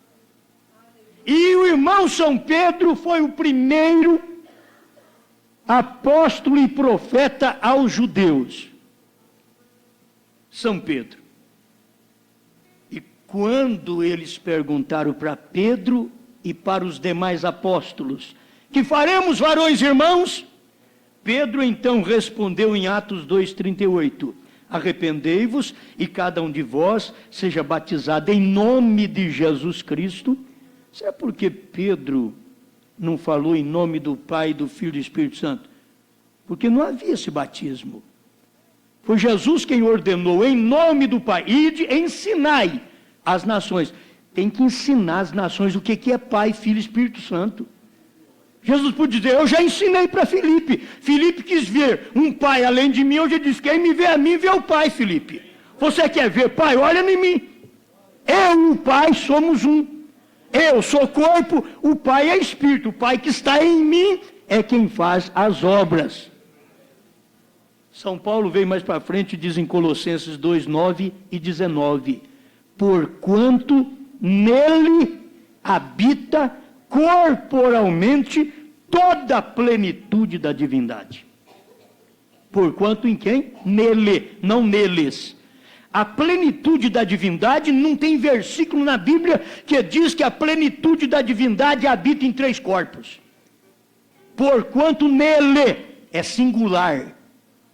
E o irmão São Pedro foi o primeiro apóstolo e profeta aos judeus. São Pedro. E quando eles perguntaram para Pedro e para os demais apóstolos, que faremos, varões irmãos? Pedro então respondeu em Atos 2:38, arrependei-vos e cada um de vós seja batizado em nome de Jesus Cristo. Será porque Pedro não falou em nome do Pai, do Filho e do Espírito Santo? Porque não havia esse batismo. Foi Jesus quem ordenou em nome do Pai. Ide, ensinai as nações. Tem que ensinar as nações o que é Pai, Filho e Espírito Santo. Jesus pôde dizer, eu já ensinei para Filipe. Filipe quis ver um pai além de mim, eu já disse, quem me vê a mim, vê o Pai, Filipe. Você quer ver Pai? Olha em mim. Eu e o Pai somos um. Eu sou corpo, o Pai é Espírito. O Pai que está em mim é quem faz as obras. São Paulo veio mais para frente e diz em Colossenses 2:9 e 19, porquanto nele habita corporalmente toda a plenitude da divindade. Porquanto em quem? Nele, não neles. A plenitude da divindade, não tem versículo na Bíblia que diz que a plenitude da divindade habita em 3 corpos. Porquanto nele, é singular,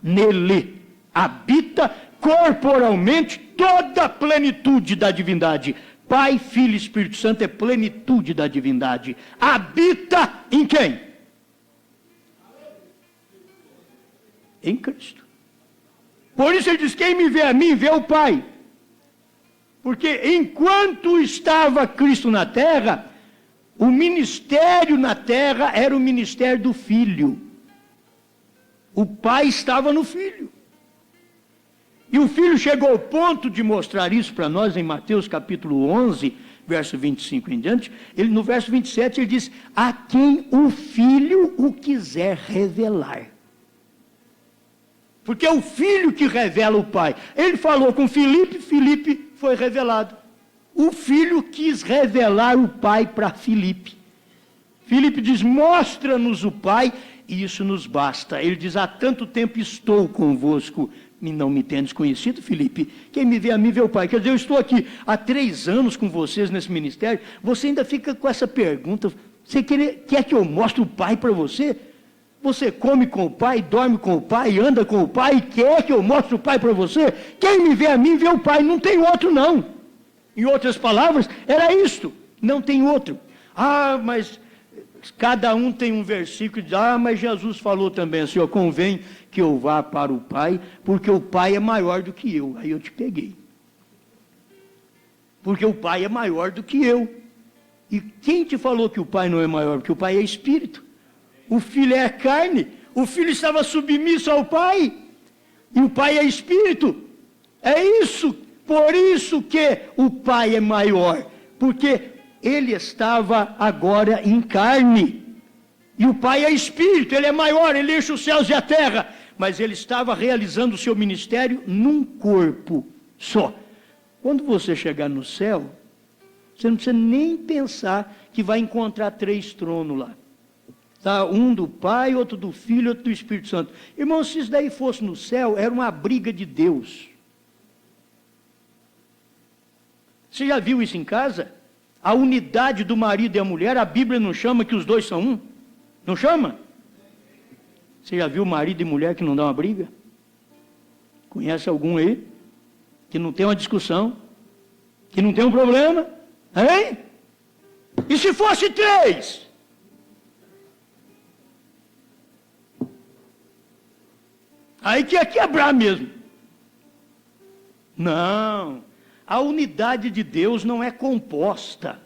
nele habita corporalmente toda a plenitude da divindade. Pai, Filho e Espírito Santo é plenitude da divindade. Habita em quem? Em Cristo. Por isso ele diz, quem me vê a mim, vê o Pai. Porque enquanto estava Cristo na terra, o ministério na terra era o ministério do Filho. O Pai estava no Filho. E o Filho chegou ao ponto de mostrar isso para nós em Mateus capítulo 11, verso 25 em diante. No verso 27 ele diz, a quem o Filho o quiser revelar. Porque é o Filho que revela o Pai. Ele falou com Filipe, Filipe foi revelado. O filho quis revelar o pai para Filipe. Filipe diz, mostra-nos o pai, e isso nos basta. Ele diz, há tanto tempo estou convosco, e não me tendes conhecido, Filipe. Quem me vê a mim vê o pai. Quer dizer, eu estou aqui há 3 anos com vocês nesse ministério, você ainda fica com essa pergunta, você quer que eu mostre o pai para você? Você come com o pai, dorme com o pai, anda com o pai, e quer que eu mostre o pai para você? Quem me vê a mim vê o pai, não tem outro não. Em outras palavras, era isto, não tem outro. Ah, mas cada um tem um versículo, diz, mas Jesus falou também assim, convém que eu vá para o Pai, porque o Pai é maior do que eu. Aí eu te peguei. Porque o Pai é maior do que eu. E quem te falou que o Pai não é maior? Porque o Pai é Espírito. O Filho é carne. O Filho estava submisso ao Pai. E o Pai é Espírito. É isso. Por isso que o Pai é maior. Porque ele estava agora em carne. E o Pai é Espírito, ele é maior, ele enche os céus e a terra. Mas ele estava realizando o seu ministério num corpo só. Quando você chegar no céu, você não precisa nem pensar que vai encontrar 3 tronos lá. Tá? Um do Pai, outro do Filho, outro do Espírito Santo. Irmão, se isso daí fosse no céu, era uma briga de Deus. Você já viu isso em casa? A unidade do marido e a mulher, a Bíblia não chama que os dois são um? Não chama? Você já viu marido e mulher que não dá uma briga? Conhece algum aí? Que não tem uma discussão? Que não tem um problema? Hein? E se fosse 3? Aí que ia quebrar mesmo. Não. A unidade de Deus não é composta.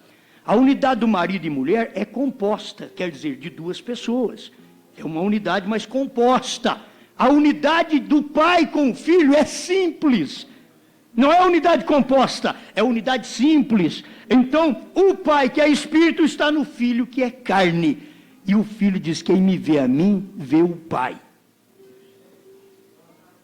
A unidade do marido e mulher é composta, quer dizer, de 2 pessoas. É uma unidade, mas composta. A unidade do pai com o filho é simples. Não é unidade composta, é unidade simples. Então, o pai que é espírito está no filho que é carne. E o filho diz, quem me vê a mim, vê o pai.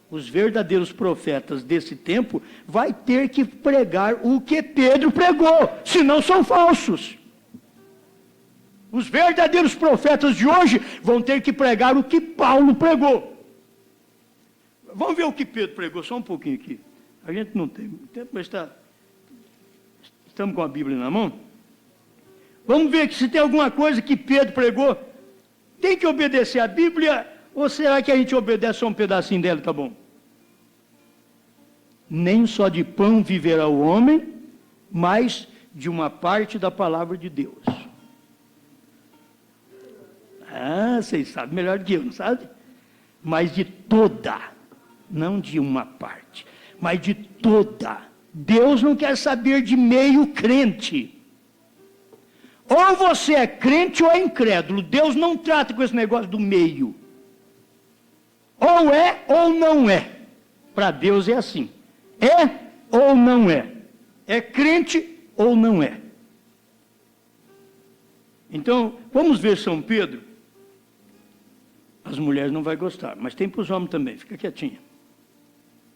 Os verdadeiros profetas desse tempo vai ter que pregar o que Pedro pregou, senão são falsos. Os verdadeiros profetas de hoje vão ter que pregar o que Paulo pregou. Vamos ver o que Pedro pregou, só um pouquinho aqui. A gente não tem tempo, mas estamos com a Bíblia na mão. Vamos ver que se tem alguma coisa que Pedro pregou, tem que obedecer a Bíblia, ou será que a gente obedece só um pedacinho dela, tá bom? Nem só de pão viverá o homem, mas de uma parte da palavra de Deus. Vocês sabem melhor do que eu, não sabe? Mas de toda, não de uma parte, mas de toda. Deus não quer saber de meio crente. Ou você é crente ou é incrédulo. Deus não trata com esse negócio do meio. Ou é ou não é. Para Deus é assim. É ou não é? É crente ou não é? Então, vamos ver São Pedro. As mulheres não vão gostar, mas tem para os homens também, fica quietinha.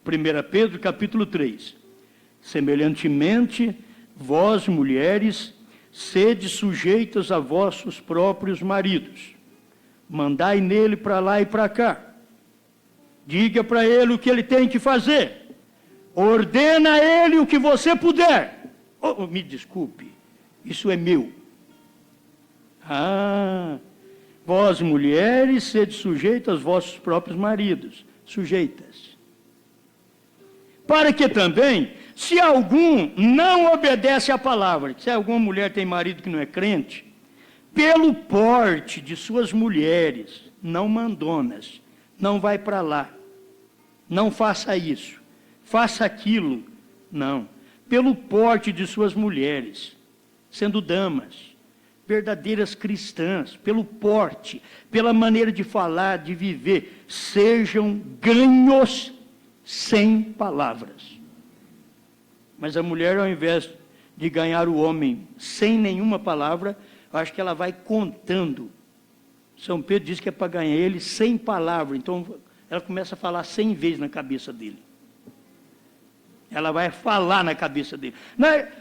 1 Pedro, capítulo 3. Semelhantemente, vós, mulheres, sede sujeitas a vossos próprios maridos. Mandai nele para lá e para cá. Diga para ele o que ele tem que fazer. Ordena a ele o que você puder. Me desculpe, isso é meu. Vós, mulheres, sede sujeitas aos vossos próprios maridos. Sujeitas. Para que também, se algum não obedece à palavra, se alguma mulher tem marido que não é crente, pelo porte de suas mulheres, não mandonas, não vai para lá, não faça isso. Faça aquilo. Não. Pelo porte de suas mulheres, sendo damas, verdadeiras cristãs, pelo porte, pela maneira de falar, de viver, sejam ganhos sem palavras. Mas a mulher, ao invés de ganhar o homem sem nenhuma palavra, eu acho que ela vai contando. São Pedro diz que é para ganhar ele sem palavra. Então, ela começa a falar 100 vezes na cabeça dele. Ela vai falar na cabeça dele.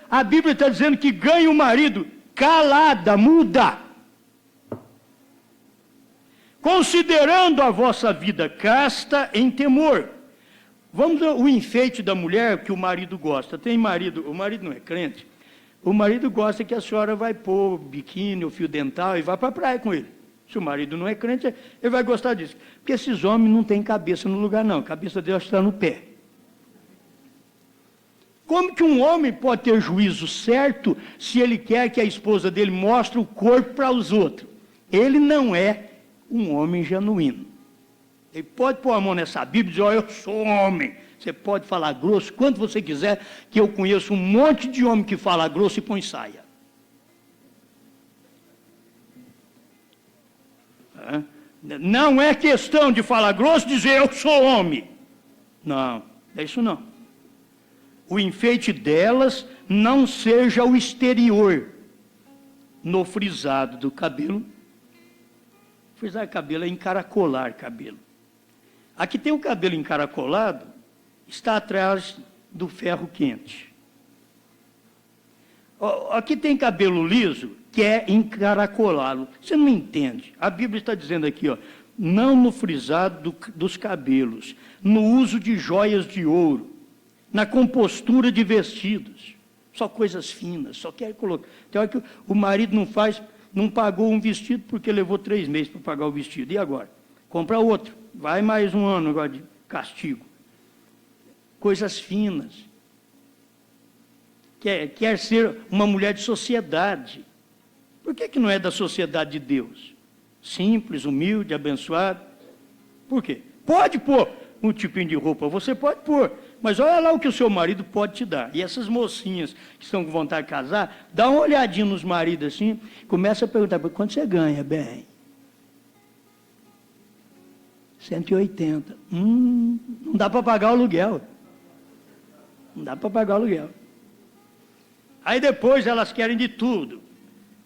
A Bíblia está dizendo que ganha o marido calada, muda. Considerando a vossa vida casta em temor. Vamos ao enfeite da mulher que o marido gosta. Tem marido, o marido não é crente, o marido gosta que a senhora vai pôr biquíni ou fio dental e vá para a praia com ele. Se o marido não é crente, ele vai gostar disso. Porque esses homens não têm cabeça no lugar, não. A cabeça deles está no pé. Como que um homem pode ter juízo certo se ele quer que a esposa dele mostre o corpo para os outros? Ele não é um homem genuíno. Ele pode pôr a mão nessa Bíblia e dizer, eu sou homem. Você pode falar grosso quanto você quiser, que eu conheço um monte de homem que fala grosso e põe saia. Não é questão de falar grosso e dizer, eu sou homem. Não, é isso não. O enfeite delas não seja o exterior, no frisado do cabelo. Frisar cabelo é encaracolar cabelo. Aqui tem o cabelo encaracolado, está atrás do ferro quente. Aqui tem cabelo liso, que é encaracolado. Você não entende. A Bíblia está dizendo aqui, ó, não no frisado dos cabelos, no uso de joias de ouro, na compostura de vestidos, só coisas finas, só quer colocar. Tem hora que o marido não pagou um vestido porque levou 3 meses para pagar o vestido. E agora? Compra outro. Vai mais um ano agora de castigo. Coisas finas. Quer ser uma mulher de sociedade. Por que não é da sociedade de Deus? Simples, humilde, abençoado. Por quê? Pode pôr um tipinho de roupa, você pode pôr. Mas olha lá o que o seu marido pode te dar. E essas mocinhas que estão com vontade de casar, dá uma olhadinha nos maridos assim, começa a perguntar, quanto você ganha? Bem, 180. Não dá para pagar o aluguel. Não dá para pagar o aluguel. Aí depois elas querem de tudo.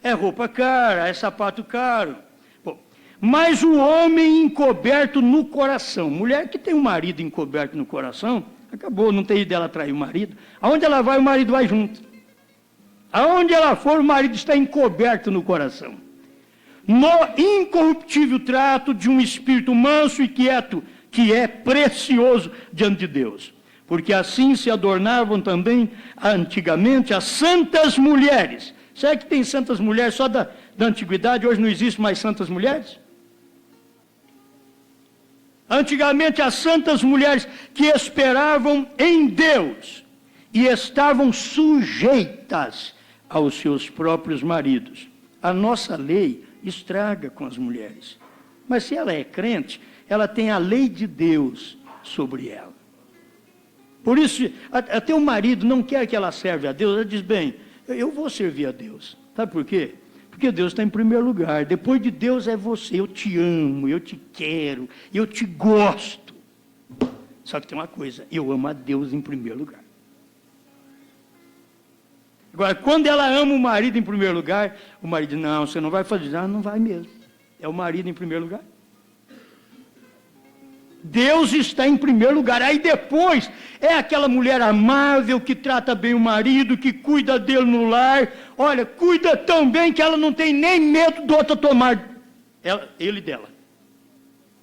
É roupa cara, é sapato caro. Bom, mas o homem encoberto no coração, mulher que tem um marido encoberto no coração, acabou, não tem dela trair o marido. Aonde ela vai, o marido vai junto. Aonde ela for, o marido está encoberto no coração. No incorruptível trato de um espírito manso e quieto, que é precioso diante de Deus. Porque assim se adornavam também, antigamente, as santas mulheres. Será que tem santas mulheres só da antiguidade? Hoje não existe mais santas mulheres? Antigamente, as santas mulheres que esperavam em Deus e estavam sujeitas aos seus próprios maridos. A nossa lei estraga com as mulheres. Mas se ela é crente, ela tem a lei de Deus sobre ela. Por isso, até o marido não quer que ela serve a Deus, ela diz, bem, eu vou servir a Deus. Sabe por quê? Porque Deus está em primeiro lugar. Depois de Deus é você. Eu te amo, eu te quero, eu te gosto. Só que tem uma coisa, eu amo a Deus em primeiro lugar. Agora, quando ela ama o marido em primeiro lugar, o marido diz, não, você não vai fazer. Ah, não vai mesmo. É o marido em primeiro lugar. Deus está em primeiro lugar. Aí depois é aquela mulher amável que trata bem o marido, que cuida dele no lar. Olha, cuida tão bem que ela não tem nem medo do outro tomar ele dela.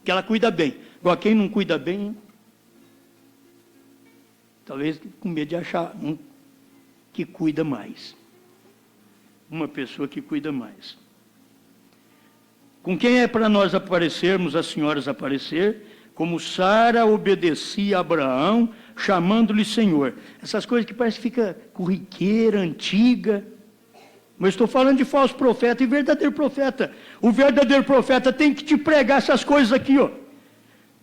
Que ela cuida bem. Agora, quem não cuida bem, talvez com medo de achar um que cuida mais. Uma pessoa que cuida mais. Com quem é para nós aparecermos, as senhoras aparecer, como Sara obedecia a Abraão, chamando-lhe Senhor. Essas coisas que parece que fica corriqueira, antiga. Mas estou falando de falso profeta e verdadeiro profeta. O verdadeiro profeta tem que te pregar essas coisas aqui, ó.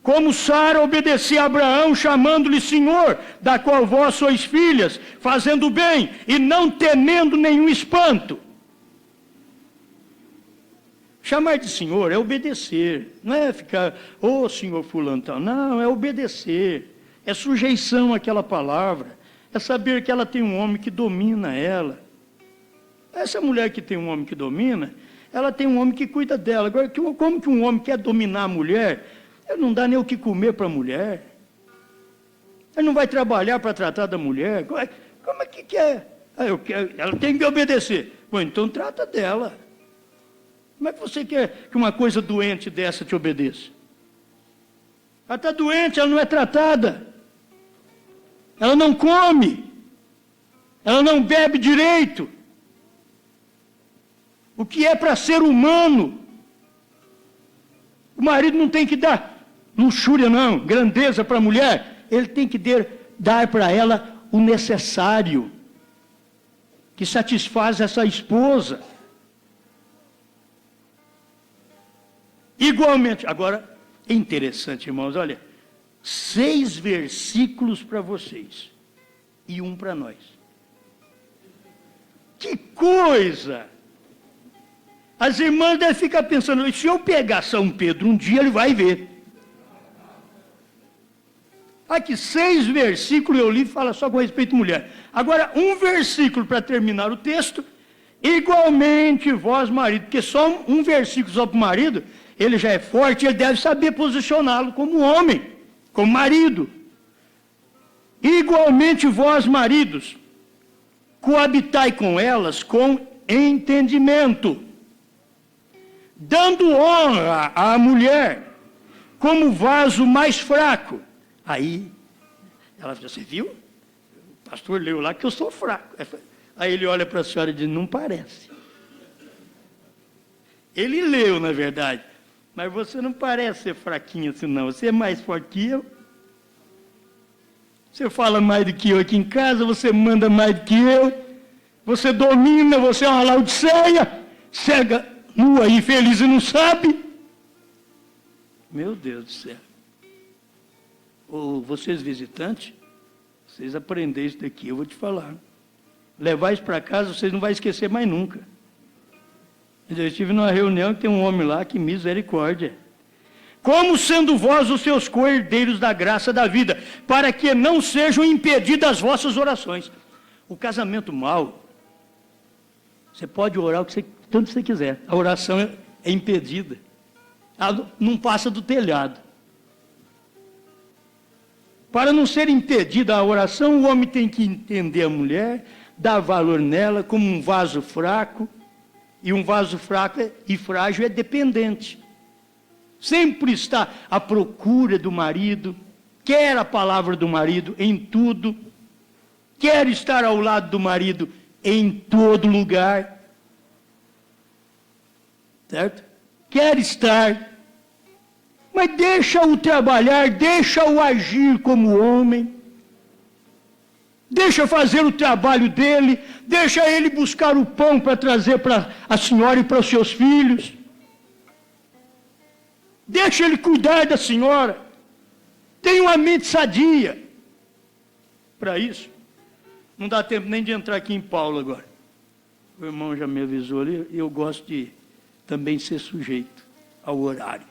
Como Sara obedecia a Abraão, chamando-lhe Senhor, da qual vós sois filhas, fazendo bem e não temendo nenhum espanto. Chamar de Senhor é obedecer, não é ficar, ô Senhor fulano tal, não, é obedecer, é sujeição àquela palavra, é saber que ela tem um homem que domina ela. Essa mulher que tem um homem que domina, ela tem um homem que cuida dela. Agora, como que um homem quer dominar a mulher, ele não dá nem o que comer para a mulher. Ele não vai trabalhar para tratar da mulher? Como é que é? Ela tem que obedecer. Bom, então trata dela. Como é que você quer que uma coisa doente dessa te obedeça? Ela está doente, ela não é tratada. Ela não come. Ela não bebe direito. O que é para ser humano? O marido não tem que dar luxúria, não, grandeza para a mulher. Ele tem que dar para ela o necessário, que satisfaz essa esposa. Igualmente, agora, é interessante, irmãos, olha, 6 versículos para vocês e 1 para nós. Que coisa! As irmãs devem ficar pensando, se eu pegar São Pedro um dia, ele vai ver. Aqui 6 versículos eu li, fala só com respeito à mulher. Agora, um versículo para terminar o texto. Igualmente vós, marido, porque só um versículo só para o marido, ele já é forte, ele deve saber posicioná-lo como homem, como marido. Igualmente vós, maridos, coabitai com elas com entendimento, dando honra à mulher como vaso mais fraco. Aí, ela falou, você viu? O pastor leu lá que eu sou fraco. Aí ele olha para a senhora e diz, não parece. Ele leu, na verdade. Mas você não parece ser fraquinho assim, não. Você é mais forte que eu. Você fala mais do que eu aqui em casa, você manda mais do que eu. Você domina, você é uma laodiceia. Cega, nua e feliz e não sabe. Meu Deus do céu. Ou vocês visitantes, vocês aprendem isso daqui, eu vou te falar. Levar isso para casa, vocês não vão esquecer mais nunca. Eu estive numa reunião que tem um homem lá, que misericórdia. Como sendo vós os seus co-herdeiros da graça da vida, para que não sejam impedidas as vossas orações. O casamento mau, você pode orar o que você, tanto você quiser. A oração é impedida. Ela não passa do telhado. Para não ser impedida a oração, o homem tem que entender a mulher, dar valor nela como um vaso fraco, e um vaso fraco e frágil é dependente. Sempre está à procura do marido, quer a palavra do marido em tudo, quer estar ao lado do marido em todo lugar, certo? Quer estar, mas deixa-o trabalhar, deixa-o agir como homem, deixa fazer o trabalho dele, deixa ele buscar o pão para trazer para a senhora e para os seus filhos, deixa ele cuidar da senhora, tem uma mente sadia para isso. Não dá tempo nem de entrar aqui em Paulo agora, o irmão já me avisou ali, e eu gosto de também ser sujeito ao horário.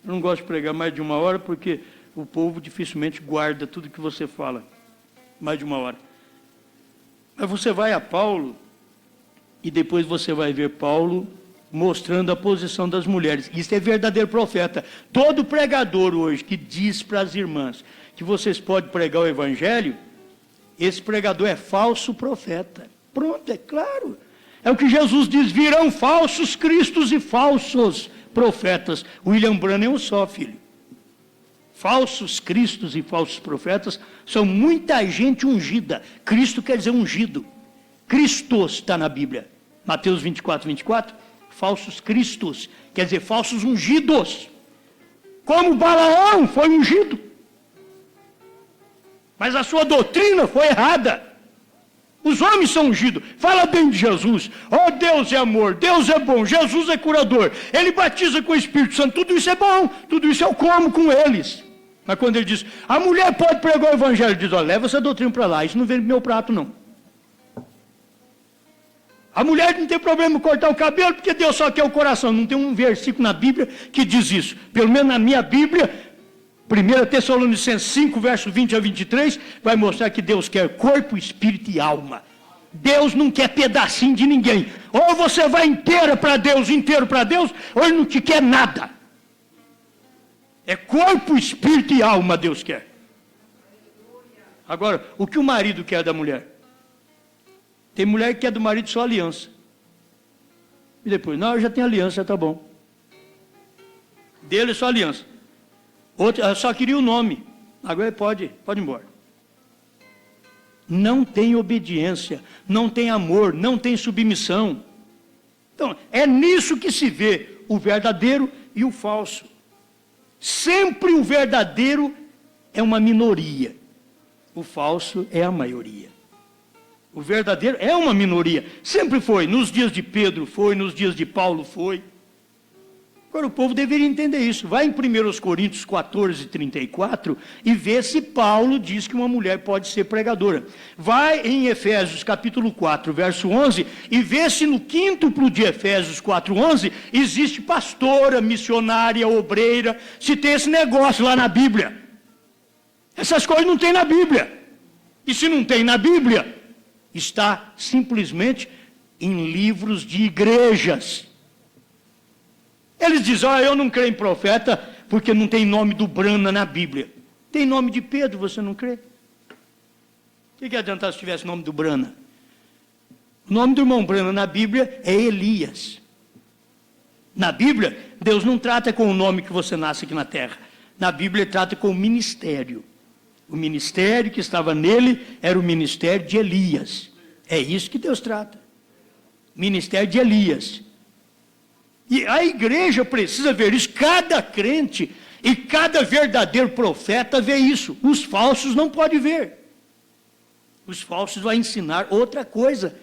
Eu não gosto de pregar mais de 1 hora, porque o povo dificilmente guarda tudo que você fala mais de 1 hora. Mas você vai a Paulo, e depois você vai ver Paulo mostrando a posição das mulheres. Isso é verdadeiro profeta. Todo pregador hoje que diz para as irmãs que vocês podem pregar o evangelho, esse pregador é falso profeta. Pronto, é claro. É o que Jesus diz, virão falsos cristos e falsos profetas. William Branham é um só, filho. Falsos cristos e falsos profetas são muita gente ungida. Cristo quer dizer ungido. Cristos está na Bíblia. Mateus 24, 24. Falsos cristos, quer dizer falsos ungidos. Como Balaão foi ungido. Mas a sua doutrina foi errada. Os homens são ungidos. Fala bem de Jesus. Oh, Deus é amor, Deus é bom, Jesus é curador. Ele batiza com o Espírito Santo. Tudo isso é bom, tudo isso eu como com eles. Mas quando ele diz, a mulher pode pregar o evangelho, ele diz, ó, leva essa doutrina para lá, isso não vem do meu prato, não. A mulher não tem problema em cortar o cabelo, porque Deus só quer o coração. Não tem um versículo na Bíblia que diz isso. Pelo menos na minha Bíblia, 1 Tessalonicenses 5, verso 20 a 23, vai mostrar que Deus quer corpo, espírito e alma. Deus não quer pedacinho de ninguém. Ou você vai inteiro para Deus, ou Ele não te quer nada. É corpo, espírito e alma Deus quer. Agora, o que o marido quer da mulher? Tem mulher que quer do marido só aliança. E depois, não, eu já tenho aliança, já tá bom. Dele é só aliança. Outra, só queria o nome. Agora pode ir embora. Não tem obediência, não tem amor, não tem submissão. Então, é nisso que se vê o verdadeiro e o falso. Sempre o verdadeiro é uma minoria. O falso é a maioria. O verdadeiro é uma minoria. Sempre foi. Nos dias de Pedro foi, nos dias de Paulo foi. Agora o povo deveria entender isso. Vai em 1 Coríntios 14, 34 e vê se Paulo diz que uma mulher pode ser pregadora. Vai em Efésios capítulo 4, verso 11 e vê se no quíntuplo de Efésios 4, 11 existe pastora, missionária, obreira, se tem esse negócio lá na Bíblia. Essas coisas não tem na Bíblia. E se não tem na Bíblia, está simplesmente em livros de igrejas. Eles dizem, eu não creio em profeta porque não tem nome do Brana na Bíblia. Tem nome de Pedro, você não crê? O que adiantava se tivesse nome do Brana? O nome do irmão Brana na Bíblia é Elias. Na Bíblia, Deus não trata com o nome que você nasce aqui na terra. Na Bíblia, ele trata com o ministério. O ministério que estava nele era o ministério de Elias. É isso que Deus trata. Ministério de Elias. E a igreja precisa ver isso. Cada crente e cada verdadeiro profeta vê isso. Os falsos não podem ver. Os falsos vão ensinar outra coisa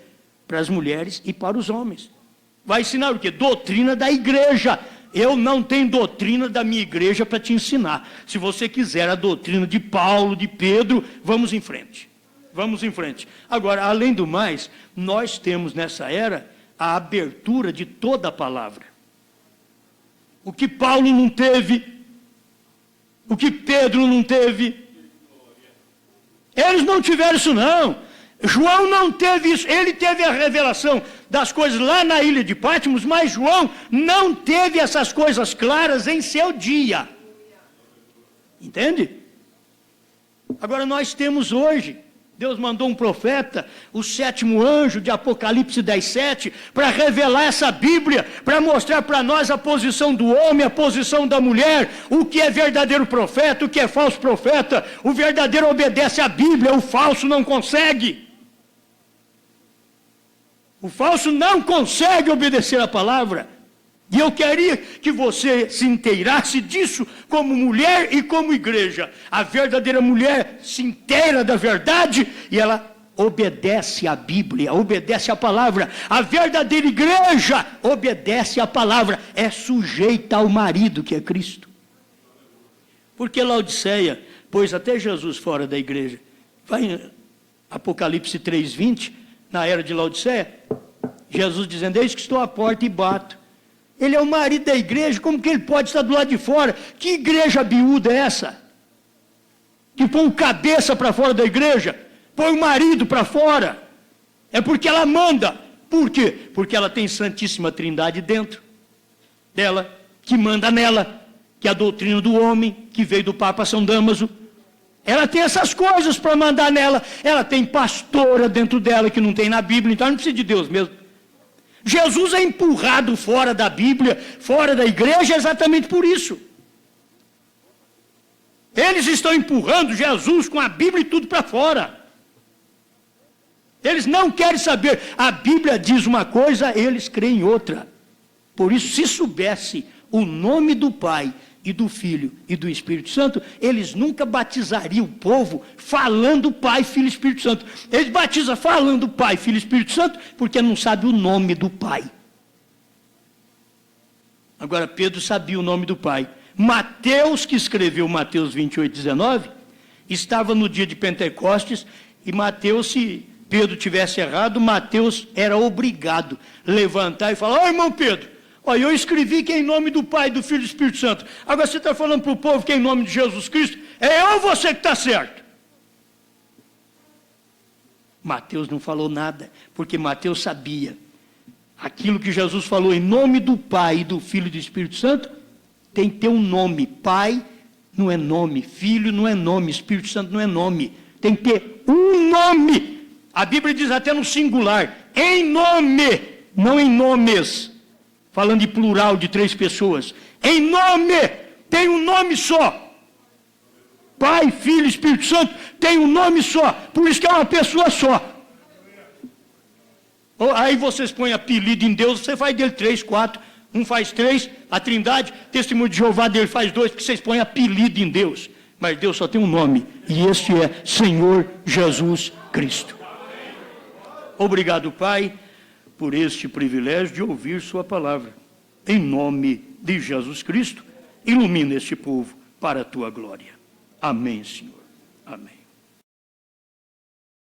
para as mulheres e para os homens. Vai ensinar o quê? Doutrina da igreja. Eu não tenho doutrina da minha igreja para te ensinar. Se você quiser a doutrina de Paulo, de Pedro, vamos em frente. Vamos em frente. Agora, além do mais, nós temos nessa era a abertura de toda a palavra. O que Paulo não teve, o que Pedro não teve, eles não tiveram isso não. João não teve isso, ele teve a revelação das coisas lá na ilha de Patmos, mas João não teve essas coisas claras em seu dia. Entende? Agora nós temos hoje, Deus mandou um profeta, o 7º anjo de Apocalipse 10:7, para revelar essa Bíblia, para mostrar para nós a posição do homem, a posição da mulher, o que é verdadeiro profeta, o que é falso profeta. O verdadeiro obedece à Bíblia, o falso não consegue. O falso não consegue obedecer à palavra. E eu queria que você se inteirasse disso como mulher e como igreja. A verdadeira mulher se inteira da verdade e ela obedece à Bíblia, obedece à palavra. A verdadeira igreja obedece à palavra, é sujeita ao marido que é Cristo. Porque Laodiceia pôs até Jesus fora da igreja. Vai em Apocalipse 3:20, na era de Laodiceia, Jesus dizendo, eis que estou à porta e bato. Ele é o marido da igreja, como que ele pode estar do lado de fora? Que igreja biúda é essa? Que põe o cabeça para fora da igreja, põe o marido para fora. É porque ela manda. Por quê? Porque ela tem Santíssima Trindade dentro dela, que manda nela, que é a doutrina do homem, que veio do Papa São Damaso. Ela tem essas coisas para mandar nela. Ela tem pastora dentro dela, que não tem na Bíblia, então não precisa de Deus mesmo. Jesus é empurrado fora da Bíblia, fora da igreja, exatamente por isso. Eles estão empurrando Jesus com a Bíblia e tudo para fora. Eles não querem saber. A Bíblia diz uma coisa, eles creem em outra. Por isso, se soubesse o nome do Pai e do Filho e do Espírito Santo, eles nunca batizariam o povo falando Pai, Filho e Espírito Santo. Eles batizam falando Pai, Filho e Espírito Santo, porque não sabem o nome do Pai. Agora, Pedro sabia o nome do Pai. Mateus, que escreveu Mateus 28:19, estava no dia de Pentecostes, e Mateus, se Pedro tivesse errado, Mateus era obrigado a levantar e falar, irmão Pedro, olha, eu escrevi que é em nome do Pai, do Filho e do Espírito Santo. Agora você está falando para o povo que é em nome de Jesus Cristo. É eu ou você que está certo? Mateus não falou nada, porque Mateus sabia. Aquilo que Jesus falou em nome do Pai, do Filho e do Espírito Santo, tem que ter um nome. Pai não é nome, Filho não é nome, Espírito Santo não é nome. tem que ter um nome. A Bíblia diz até no singular, em nome, não em nomes, falando de plural de 3 pessoas. Em nome, tem um nome só. Pai, Filho, Espírito Santo, tem um nome só, por isso que é uma pessoa só. Aí vocês põem apelido em Deus, você faz dele 3, 4, um faz 3, a Trindade, testemunho de Jeová dele faz 2, porque vocês põem apelido em Deus. Mas Deus só tem um nome, e este é Senhor Jesus Cristo. Obrigado, Pai, por este privilégio de ouvir sua palavra. Em nome de Jesus Cristo, ilumina este povo para a tua glória. Amém, Senhor. Amém.